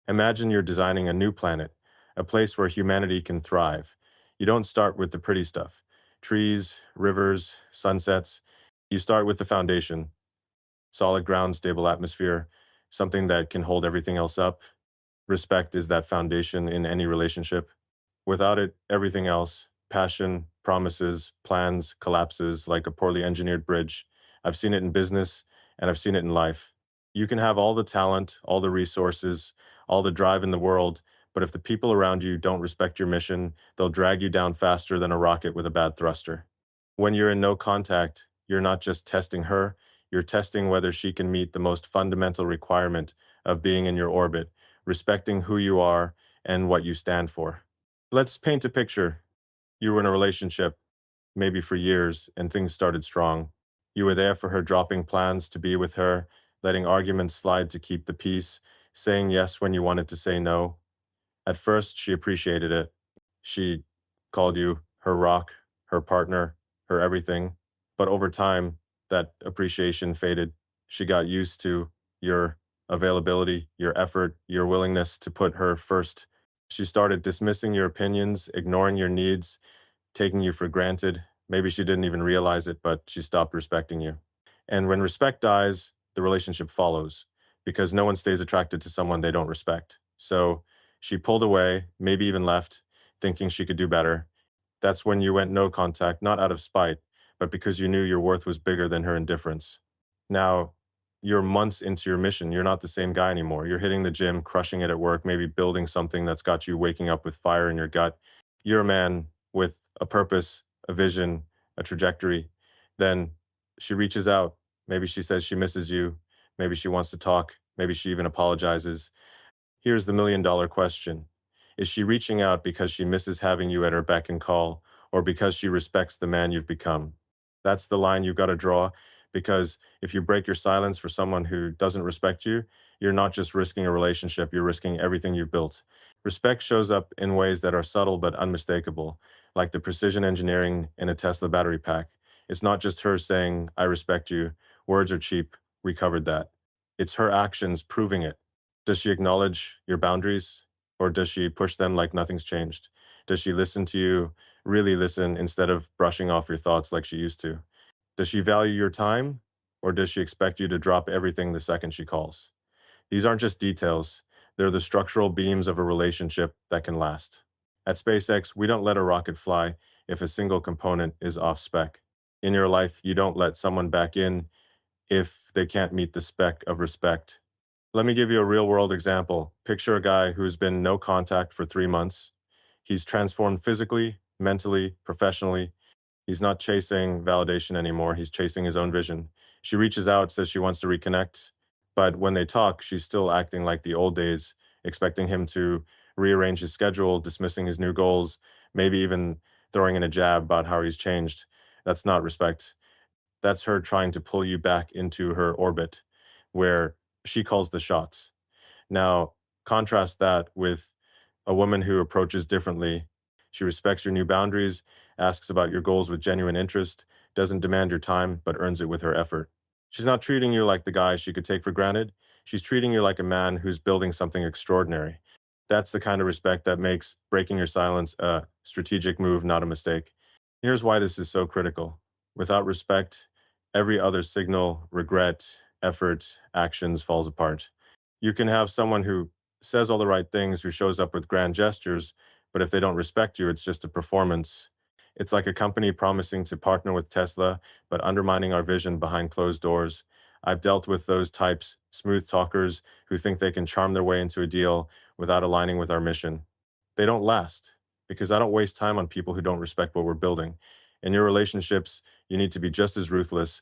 Imagine you're designing a new planet, a place where humanity can thrive. You don't start with the pretty stuff: trees, rivers, sunsets. You start with the foundation: solid ground, stable atmosphere, something that can hold everything else up. Respect is that foundation in any relationship. Without it, everything else, passion, promises, plans, collapses like a poorly engineered bridge. I've seen it in business and I've seen it in life. You can have all the talent, all the resources, all the drive in the world, but if the people around you don't respect your mission, they'll drag you down faster than a rocket with a bad thruster. When you're in no contact, you're not just testing her, you're testing whether she can meet the most fundamental requirement of being in your orbit: respecting who you are and what you stand for. Let's paint a picture. You were in a relationship, maybe for years, and things started strong. You were there for her, dropping plans to be with her, letting arguments slide to keep the peace, saying yes when you wanted to say no. At first, she appreciated it. She called you her rock, her partner, her everything. But over time, that appreciation faded. She got used to your availability, your effort, your willingness to put her first. She started dismissing your opinions, ignoring your needs, taking you for granted. Maybe she didn't even realize it, but she stopped respecting you. And when respect dies, the relationship follows, because no one stays attracted to someone they don't respect. So she pulled away, maybe even left, thinking she could do better. That's when you went no contact, not out of spite, but because you knew your worth was bigger than her indifference. Now, You're months into your mission. You're not the same guy anymore. You're hitting the gym, crushing it at work, maybe building something that's got you waking up with fire in your gut. You're a man with a purpose, a vision, a trajectory. Then she reaches out. Maybe she says she misses you. Maybe she wants to talk. Maybe she even apologizes. Here's the million-dollar question. Is she reaching out because she misses having you at her beck and call, or because she respects the man you've become? That's the line you've got to draw, because if you break your silence for someone who doesn't respect you, you're not just risking a relationship, you're risking everything you've built. Respect shows up in ways that are subtle but unmistakable, like the precision engineering in a Tesla battery pack. It's not just her saying, I respect you. Words are cheap. We covered that. It's her actions proving it. Does she acknowledge your boundaries, or does she push them like nothing's changed? Does she listen to you, really listen, instead of brushing off your thoughts like she used to? Does she value your time, or does she expect you to drop everything the second she calls? These aren't just details, they're the structural beams of a relationship that can last. At SpaceX, we don't let a rocket fly if a single component is off spec. In your life, you don't let someone back in if they can't meet the spec of respect. Let me give you a real world example. Picture a guy who's been no contact for 3 months. He's transformed physically, mentally, professionally. He's not chasing validation anymore. He's chasing his own vision. She reaches out, says she wants to reconnect, but when they talk, she's still acting like the old days, expecting him to rearrange his schedule, dismissing his new goals, maybe even throwing in a jab about how he's changed. That's not respect. That's her trying to pull you back into her orbit where she calls the shots. Now, contrast that with a woman who approaches differently. She respects your new boundaries, asks about your goals with genuine interest, doesn't demand your time, but earns it with her effort. She's not treating you like the guy she could take for granted. She's treating you like a man who's building something extraordinary. That's the kind of respect that makes breaking your silence a strategic move, not a mistake. Here's why this is so critical. Without respect, every other signal, regret, effort, actions falls apart. You can have someone who says all the right things, who shows up with grand gestures, but if they don't respect you, it's just a performance. It's like a company promising to partner with Tesla, but undermining our vision behind closed doors. I've dealt with those types, smooth talkers who think they can charm their way into a deal without aligning with our mission. They don't last, because I don't waste time on people who don't respect what we're building. In your relationships, you need to be just as ruthless.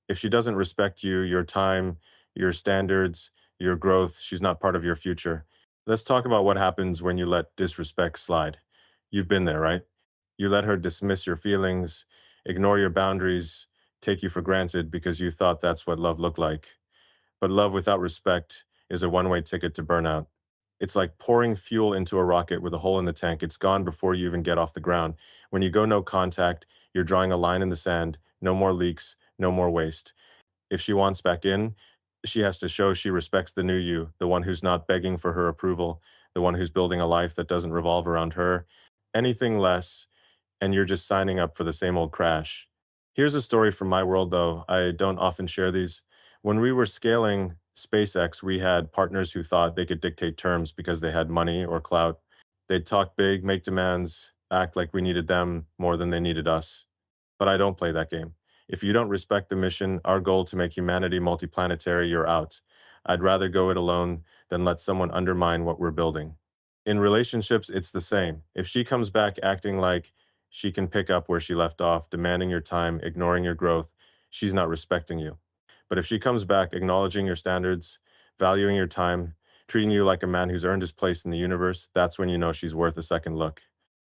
If she doesn't respect you, your time, your standards, your growth, she's not part of your future. Let's talk about what happens when you let disrespect slide. You've been there, right? You let her dismiss your feelings, ignore your boundaries, take you for granted because you thought that's what love looked like. But love without respect is a one-way ticket to burnout. It's like pouring fuel into a rocket with a hole in the tank. It's gone before you even get off the ground. When you go no contact, you're drawing a line in the sand. No more leaks, no more waste. If she wants back in, she has to show she respects the new you, the one who's not begging for her approval, the one who's building a life that doesn't revolve around her. Anything less, and you're just signing up for the same old crash. Here's a story from my world, though. I don't often share these. When we were scaling SpaceX, we had partners who thought they could dictate terms because they had money or clout. They'd talk big, make demands, act like we needed them more than they needed us. But I don't play that game. If you don't respect the mission, our goal to make humanity multiplanetary, you're out. I'd rather go it alone than let someone undermine what we're building. In relationships, it's the same. If she comes back acting like she can pick up where she left off, demanding your time, ignoring your growth, she's not respecting you. But if she comes back acknowledging your standards, valuing your time, treating you like a man who's earned his place in the universe, that's when you know she's worth a second look.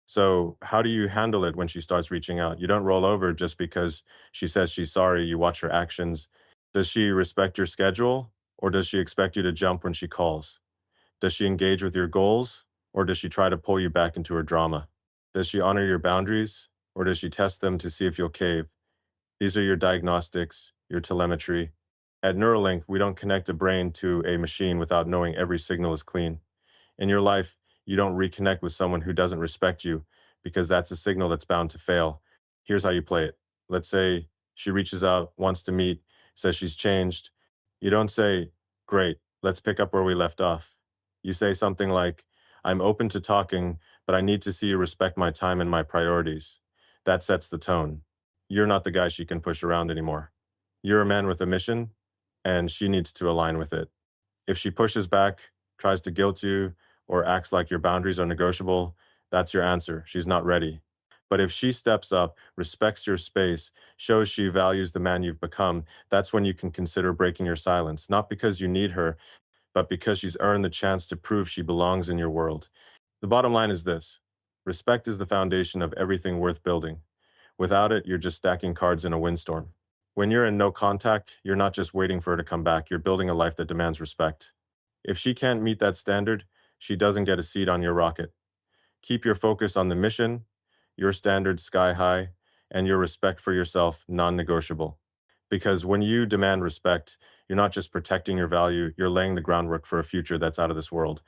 So, how do you handle it when she starts reaching out? You don't roll over just because she says she's sorry. You watch her actions. Does she respect your schedule, or does she expect you to jump when she calls? Does she engage with your goals, or does she try to pull you back into her drama? Does she honor your boundaries, or does she test them to see if you'll cave? These are your diagnostics, your telemetry. At Neuralink, we don't connect a brain to a machine without knowing every signal is clean. In your life, you don't reconnect with someone who doesn't respect you because that's a signal that's bound to fail. Here's how you play it. Let's say she reaches out, wants to meet, says she's changed. You don't say, great, let's pick up where we left off. You say something like, I'm open to talking, but I need to see you respect my time and my priorities. That sets the tone. You're not the guy she can push around anymore. You're a man with a mission, and she needs to align with it. If she pushes back, tries to guilt you, or acts like your boundaries are negotiable, that's your answer. She's not ready. But if she steps up, respects your space, shows she values the man you've become, that's when you can consider breaking your silence, not because you need her, but because she's earned the chance to prove she belongs in your world. The bottom line is this: respect is the foundation of everything worth building. Without it, you're just stacking cards in a windstorm. When you're in no contact, you're not just waiting for her to come back, you're building a life that demands respect. If she can't meet that standard, she doesn't get a seat on your rocket. Keep your focus on the mission, your standards sky high, and your respect for yourself non-negotiable. Because when you demand respect, you're not just protecting your value, you're laying the groundwork for a future that's out of this world.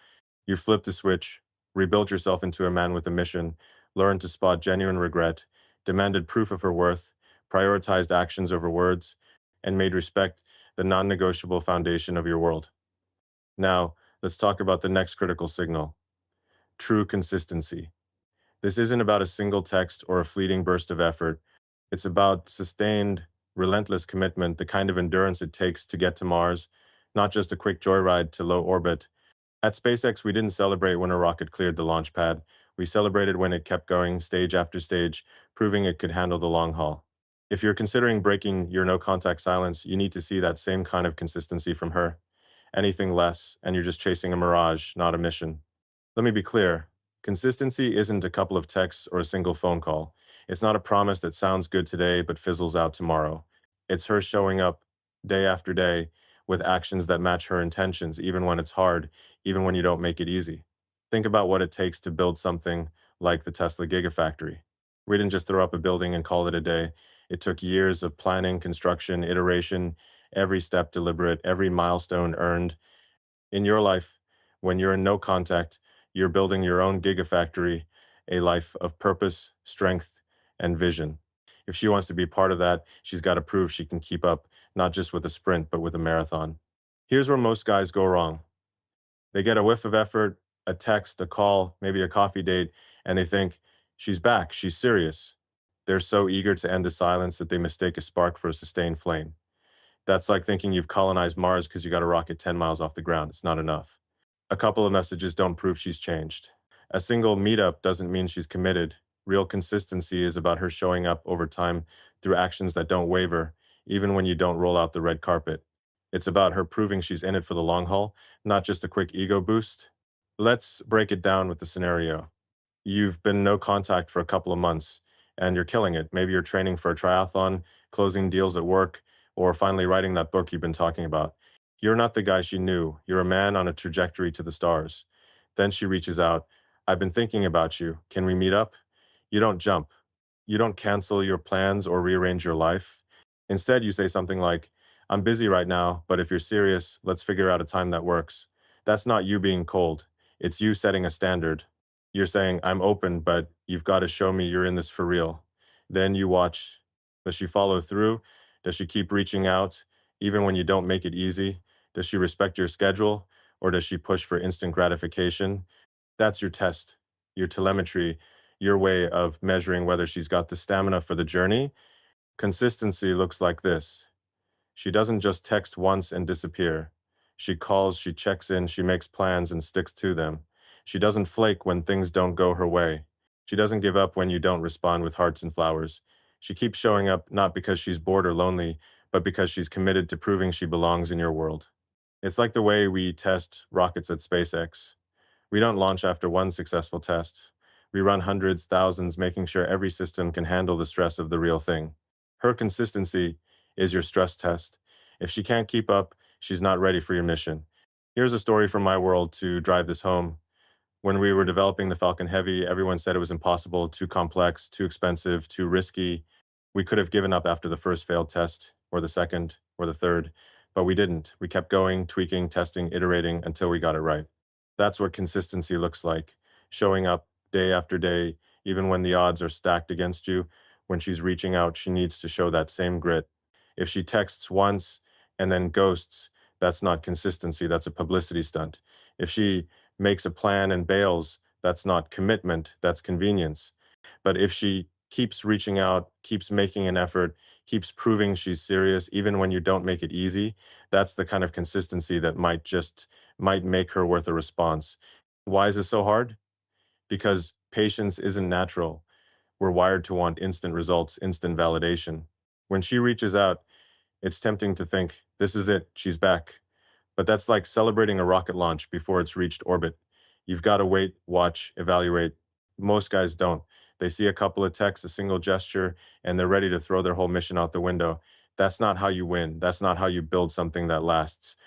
You flipped the switch, rebuilt yourself into a man with a mission, learned to spot genuine regret, demanded proof of her worth, prioritized actions over words, and made respect the non-negotiable foundation of your world. Now, let's talk about the next critical signal: true consistency. This isn't about a single text or a fleeting burst of effort. It's about sustained, relentless commitment, the kind of endurance it takes to get to Mars, not just a quick joyride to low orbit. At SpaceX, we didn't celebrate when a rocket cleared the launch pad. We celebrated when it kept going stage after stage, proving it could handle the long haul. If you're considering breaking your no contact silence, you need to see that same kind of consistency from her. Anything less, and you're just chasing a mirage, not a mission. Let me be clear: consistency isn't a couple of texts or a single phone call. It's not a promise that sounds good today but fizzles out tomorrow. It's her showing up day after day with actions that match her intentions, even when it's hard, even when you don't make it easy. Think about what it takes to build something like the Tesla Gigafactory. We didn't just throw up a building and call it a day. It took years of planning, construction, iteration, every step deliberate, every milestone earned. In your life, when you're in no contact, you're building your own gigafactory, a life of purpose, strength, and vision. If she wants to be part of that, she's got to prove she can keep up, not just with a sprint, but with a marathon. Here's where most guys go wrong. They get a whiff of effort, a text, a call, maybe a coffee date, and they think, she's back, she's serious. They're so eager to end the silence that they mistake a spark for a sustained flame. That's like thinking you've colonized Mars because you got a rocket 10 miles off the ground. It's not enough. A couple of messages don't prove she's changed. A single meetup doesn't mean she's committed. Real consistency is about her showing up over time through actions that don't waver, even when you don't roll out the red carpet. It's about her proving she's in it for the long haul, not just a quick ego boost. Let's break it down with the scenario. You've been no contact for a couple of months and you're killing it. Maybe you're training for a triathlon, closing deals at work, or finally writing that book you've been talking about. You're not the guy she knew. You're a man on a trajectory to the stars. Then she reaches out. I've been thinking about you. Can we meet up? You don't jump. You don't cancel your plans or rearrange your life. Instead, you say something like, I'm busy right now, but if you're serious, let's figure out a time that works. That's not you being cold. It's you setting a standard. You're saying, I'm open, but you've got to show me you're in this for real. Then you watch. Does she follow through? Does she keep reaching out, even when you don't make it easy? Does she respect your schedule, or does she push for instant gratification? That's your test, your telemetry, your way of measuring whether she's got the stamina for the journey. Consistency looks like this. She doesn't just text once and disappear. She calls, she checks in, she makes plans and sticks to them. She doesn't flake when things don't go her way. She doesn't give up when you don't respond with hearts and flowers. She keeps showing up not because she's bored or lonely, but because she's committed to proving she belongs in your world. It's like the way we test rockets at SpaceX. We don't launch after one successful test. We run hundreds, thousands, making sure every system can handle the stress of the real thing. Her consistency is your stress test. If she can't keep up, she's not ready for your mission. Here's a story from my world to drive this home. When we were developing the Falcon Heavy, everyone said it was impossible, too complex, too expensive, too risky. We could have given up after the first failed test, or the second, or the third, but we didn't. We kept going, tweaking, testing, iterating until we got it right. That's what consistency looks like: showing up day after day, even when the odds are stacked against you. When she's reaching out, she needs to show that same grit. If she texts once and then ghosts, that's not consistency, that's a publicity stunt. If she makes a plan and bails, that's not commitment, that's convenience. But if she keeps reaching out, keeps making an effort, keeps proving she's serious, even when you don't make it easy. That's the kind of consistency that might make her worth a response. Why is this so hard? Because patience isn't natural. We're wired to want instant results, instant validation. When she reaches out, it's tempting to think, this is it, she's back. But that's like celebrating a rocket launch before it's reached orbit. You've got to wait, watch, evaluate. Most guys don't. They see a couple of texts, a single gesture, and they're ready to throw their whole mission out the window. That's not how you win. That's not how you build something that lasts.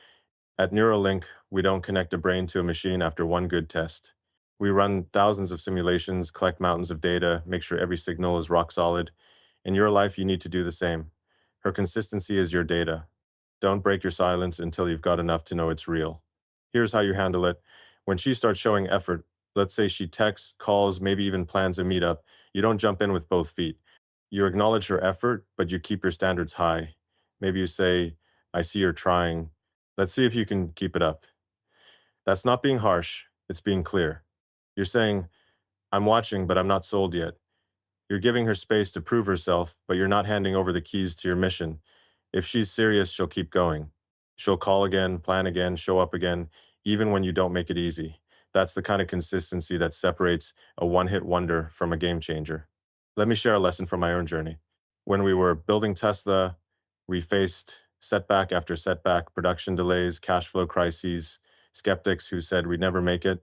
At Neuralink, we don't connect a brain to a machine after one good test. We run thousands of simulations, collect mountains of data, make sure every signal is rock solid. In your life, you need to do the same. Her consistency is your data. Don't break your silence until you've got enough to know it's real. Here's how you handle it. When she starts showing effort, let's say she texts, calls, maybe even plans a meetup, you don't jump in with both feet. You acknowledge her effort, but you keep your standards high. Maybe you say, I see you're trying. Let's see if you can keep it up. That's not being harsh, it's being clear. You're saying, I'm watching, but I'm not sold yet. You're giving her space to prove herself, but you're not handing over the keys to your mission. If she's serious, she'll keep going. She'll call again, plan again, show up again, even when you don't make it easy. That's the kind of consistency that separates a one-hit wonder from a game changer. Let me share a lesson from my own journey. When we were building Tesla, we faced setback after setback, production delays, cash flow crises, skeptics who said we'd never make it,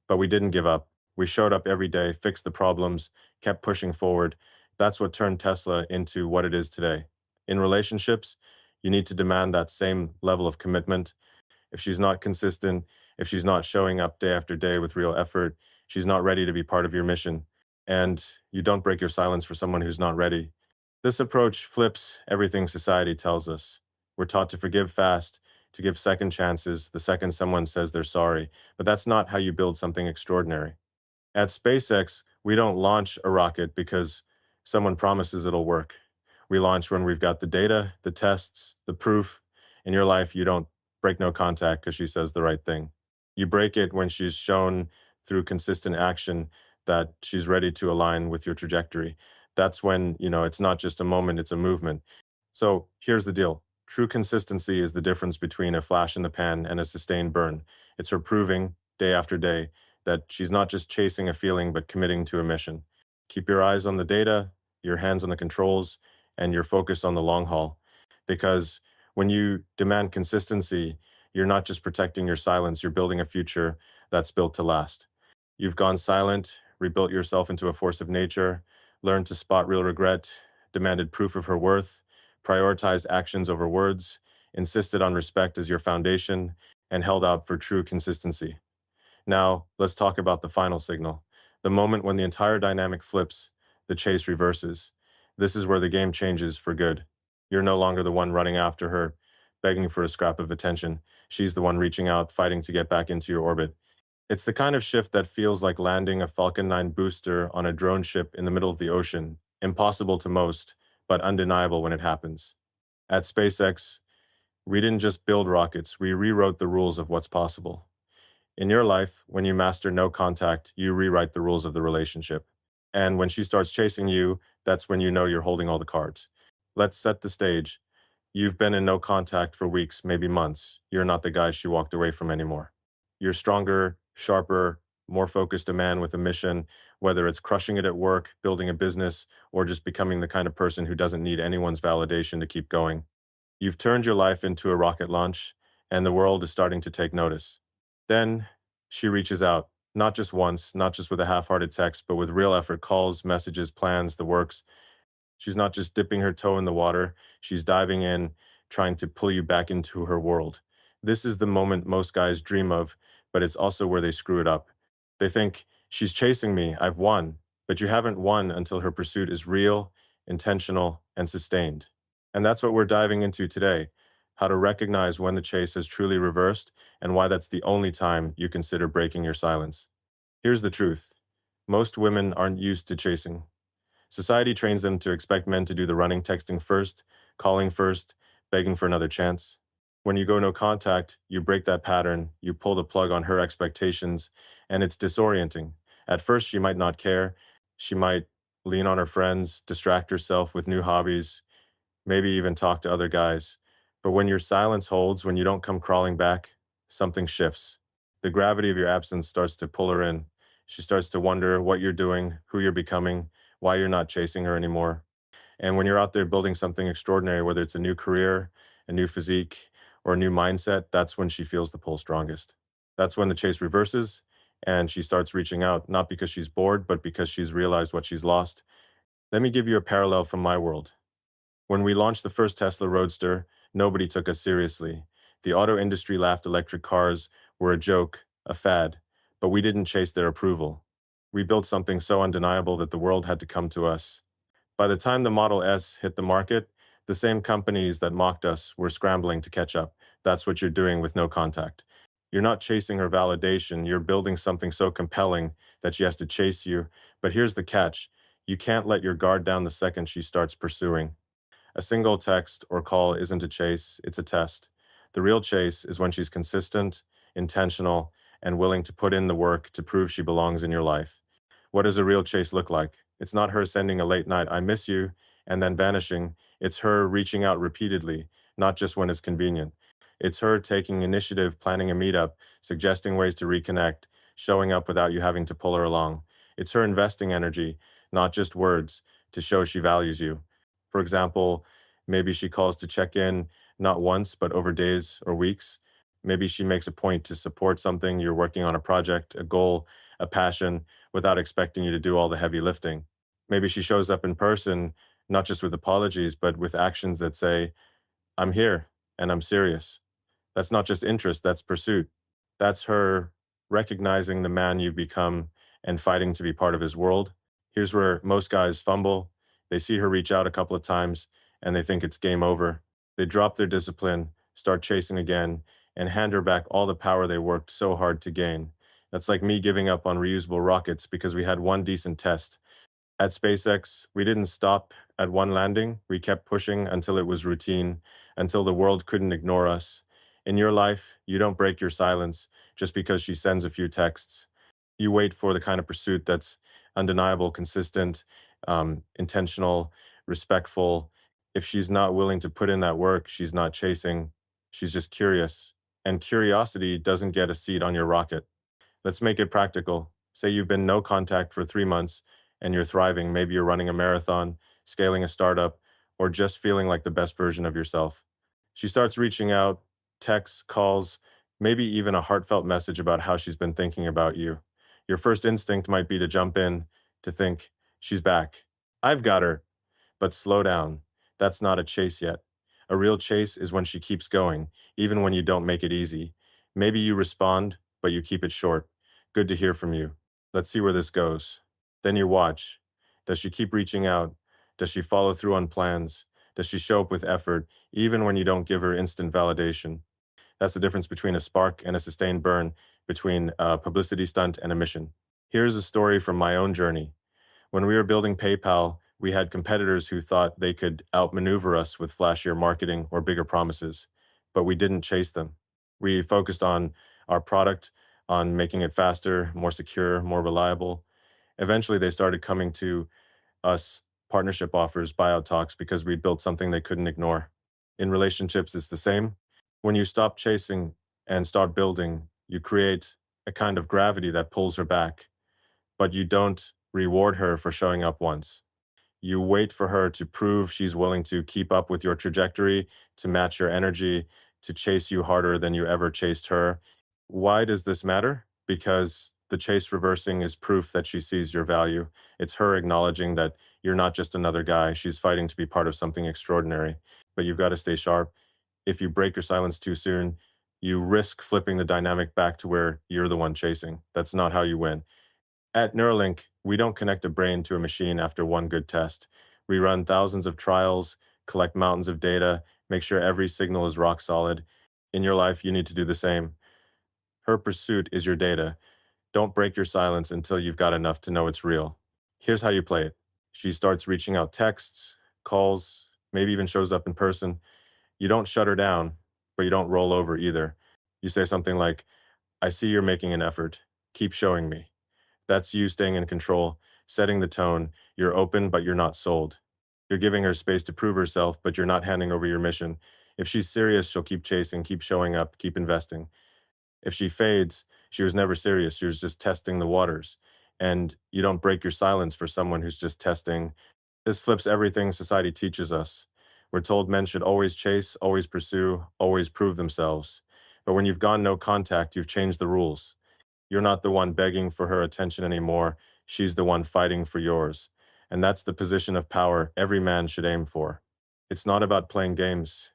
but we didn't give up. We showed up every day, fixed the problems, kept pushing forward. That's what turned Tesla into what it is today. In relationships, you need to demand that same level of commitment. If she's not consistent, if she's not showing up day after day with real effort, she's not ready to be part of your mission. And you don't break your silence for someone who's not ready. This approach flips everything society tells us. We're taught to forgive fast, to give second chances the second someone says they're sorry. But that's not how you build something extraordinary. At SpaceX, we don't launch a rocket because someone promises it'll work. We launch when we've got the data, the tests, the proof. In your life, you don't break no contact because she says the right thing. You break it when she's shown through consistent action that she's ready to align with your trajectory. That's when, it's not just a moment, it's a movement. So here's the deal. True consistency is the difference between a flash in the pan and a sustained burn. It's her proving day after day that she's not just chasing a feeling, but committing to a mission. Keep your eyes on the data, your hands on the controls, and your focus on the long haul. Because when you demand consistency, you're not just protecting your silence, you're building a future that's built to last. You've gone silent, rebuilt yourself into a force of nature, learned to spot real regret, demanded proof of her worth, prioritized actions over words, insisted on respect as your foundation, and held out for true consistency. Now, let's talk about the final signal. The moment when the entire dynamic flips, the chase reverses. This is where the game changes for good. You're no longer the one running after her, begging for a scrap of attention. She's the one reaching out, fighting to get back into your orbit. It's the kind of shift that feels like landing a Falcon 9 booster on a drone ship in the middle of the ocean. Impossible to most, but undeniable when it happens. At SpaceX, we didn't just build rockets, we rewrote the rules of what's possible. In your life, when you master no contact, you rewrite the rules of the relationship. And when she starts chasing you, that's when you know you're holding all the cards. Let's set the stage. You've been in no contact for weeks, maybe months. You're not the guy she walked away from anymore. You're stronger, sharper, more focused a man with a mission, whether it's crushing it at work, building a business, or just becoming the kind of person who doesn't need anyone's validation to keep going. You've turned your life into a rocket launch, and the world is starting to take notice. Then she reaches out, not just once, not just with a half-hearted text, but with real effort, calls, messages, plans, the works. She's not just dipping her toe in the water, she's diving in, trying to pull you back into her world. This is the moment most guys dream of, but it's also where they screw it up. They think, she's chasing me, I've won, but you haven't won until her pursuit is real, intentional, and sustained. And that's what we're diving into today, how to recognize when the chase has truly reversed and why that's the only time you consider breaking your silence. Here's the truth. Most women aren't used to chasing. Society trains them to expect men to do the running, texting first, calling first, begging for another chance. When you go no contact, you break that pattern, you pull the plug on her expectations, and it's disorienting. At first, she might not care. She might lean on her friends, distract herself with new hobbies, maybe even talk to other guys. But when your silence holds, when you don't come crawling back, something shifts. The gravity of your absence starts to pull her in. She starts to wonder what you're doing, who you're becoming, why you're not chasing her anymore. And when you're out there building something extraordinary, whether it's a new career, a new physique, or a new mindset, that's when she feels the pull strongest. That's when the chase reverses and she starts reaching out, not because she's bored, but because she's realized what she's lost. Let me give you a parallel from my world. When we launched the first Tesla Roadster, nobody took us seriously. The auto industry laughed electric cars were a joke, a fad, but we didn't chase their approval. We built something so undeniable that the world had to come to us. By the time the Model S hit the market, the same companies that mocked us were scrambling to catch up. That's what you're doing with no contact. You're not chasing her validation, you're building something so compelling that she has to chase you. But here's the catch: you can't let your guard down the second she starts pursuing. A single text or call isn't a chase, it's a test. The real chase is when she's consistent, intentional, and willing to put in the work to prove she belongs in your life. What does a real chase look like? It's not her sending a late night, I miss you, and then vanishing. It's her reaching out repeatedly, not just when it's convenient. It's her taking initiative, planning a meetup, suggesting ways to reconnect, showing up without you having to pull her along. It's her investing energy, not just words, to show she values you. For example, maybe she calls to check in not once, but over days or weeks. Maybe she makes a point to support something you're working on, a project, a goal, a passion, without expecting you to do all the heavy lifting. Maybe she shows up in person, not just with apologies, but with actions that say, I'm here and I'm serious. That's not just interest, that's pursuit. That's her recognizing the man you've become and fighting to be part of his world. Here's where most guys fumble. They see her reach out a couple of times and they think it's game over. They drop their discipline, start chasing again, and hand her back all the power they worked so hard to gain. That's like me giving up on reusable rockets because we had one decent test. At SpaceX, we didn't stop at one landing. We kept pushing until it was routine, until the world couldn't ignore us. In your life, you don't break your silence just because she sends a few texts. You wait for the kind of pursuit that's undeniable, consistent, intentional, respectful. If she's not willing to put in that work, she's not chasing, she's just curious. And curiosity doesn't get a seat on your rocket. Let's make it practical. Say you've been no contact for 3 months and you're thriving. Maybe you're running a marathon, scaling a startup, or just feeling like the best version of yourself. She starts reaching out, texts, calls, maybe even a heartfelt message about how she's been thinking about you. Your first instinct might be to jump in, to think, she's back. I've got her. But slow down. That's not a chase yet. A real chase is when she keeps going, even when you don't make it easy. Maybe you respond, but you keep it short. Good to hear from you. Let's see where this goes. Then you watch. Does she keep reaching out? Does she follow through on plans? Does she show up with effort, even when you don't give her instant validation? That's the difference between a spark and a sustained burn, between a publicity stunt and a mission. Here's a story from my own journey. When we were building PayPal, we had competitors who thought they could outmaneuver us with flashier marketing or bigger promises, but we didn't chase them. We focused on our product, on making it faster, more secure, more reliable. Eventually, they started coming to us partnership offers, buyout talks, because we built something they couldn't ignore. In relationships, it's the same. When you stop chasing and start building, you create a kind of gravity that pulls her back, but you don't reward her for showing up once. You wait for her to prove she's willing to keep up with your trajectory, to match your energy, to chase you harder than you ever chased her. Why does this matter? Because the chase reversing is proof that she sees your value. It's her acknowledging that you're not just another guy. She's fighting to be part of something extraordinary. But you've got to stay sharp. If you break your silence too soon, you risk flipping the dynamic back to where you're the one chasing. That's not how you win. At Neuralink, we don't connect a brain to a machine after one good test. We run thousands of trials, collect mountains of data, make sure every signal is rock solid. In your life, you need to do the same. Her pursuit is your data. Don't break your silence until you've got enough to know it's real. Here's how you play it. She starts reaching out texts, calls, maybe even shows up in person. You don't shut her down, but you don't roll over either. You say something like, I see you're making an effort. Keep showing me. That's you staying in control. setting the tone. You're open, but you're not sold. You're giving her space to prove herself, but you're not handing over your mission. If she's serious, she'll keep chasing, keep showing up, keep investing. If she fades, she was never serious. She was just testing the waters. And you don't break your silence for someone who's just testing. This flips everything society teaches us. We're told men should always chase, always pursue, always prove themselves. But when you've gone no contact, you've changed the rules. You're not the one begging for her attention anymore. She's the one fighting for yours. And that's the position of power every man should aim for. It's not about playing games.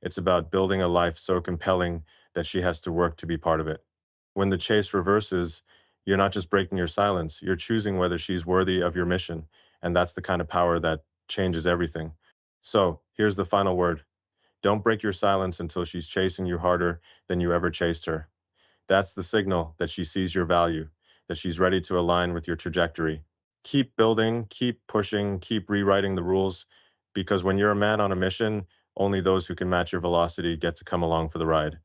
It's about building a life so compelling that she has to work to be part of it. When the chase reverses, you're not just breaking your silence, you're choosing whether she's worthy of your mission. And that's the kind of power that changes everything. So here's the final word. Don't break your silence until she's chasing you harder than you ever chased her. That's the signal that she sees your value, that she's ready to align with your trajectory. Keep building, keep pushing, keep rewriting the rules, because when you're a man on a mission, only those who can match your velocity get to come along for the ride.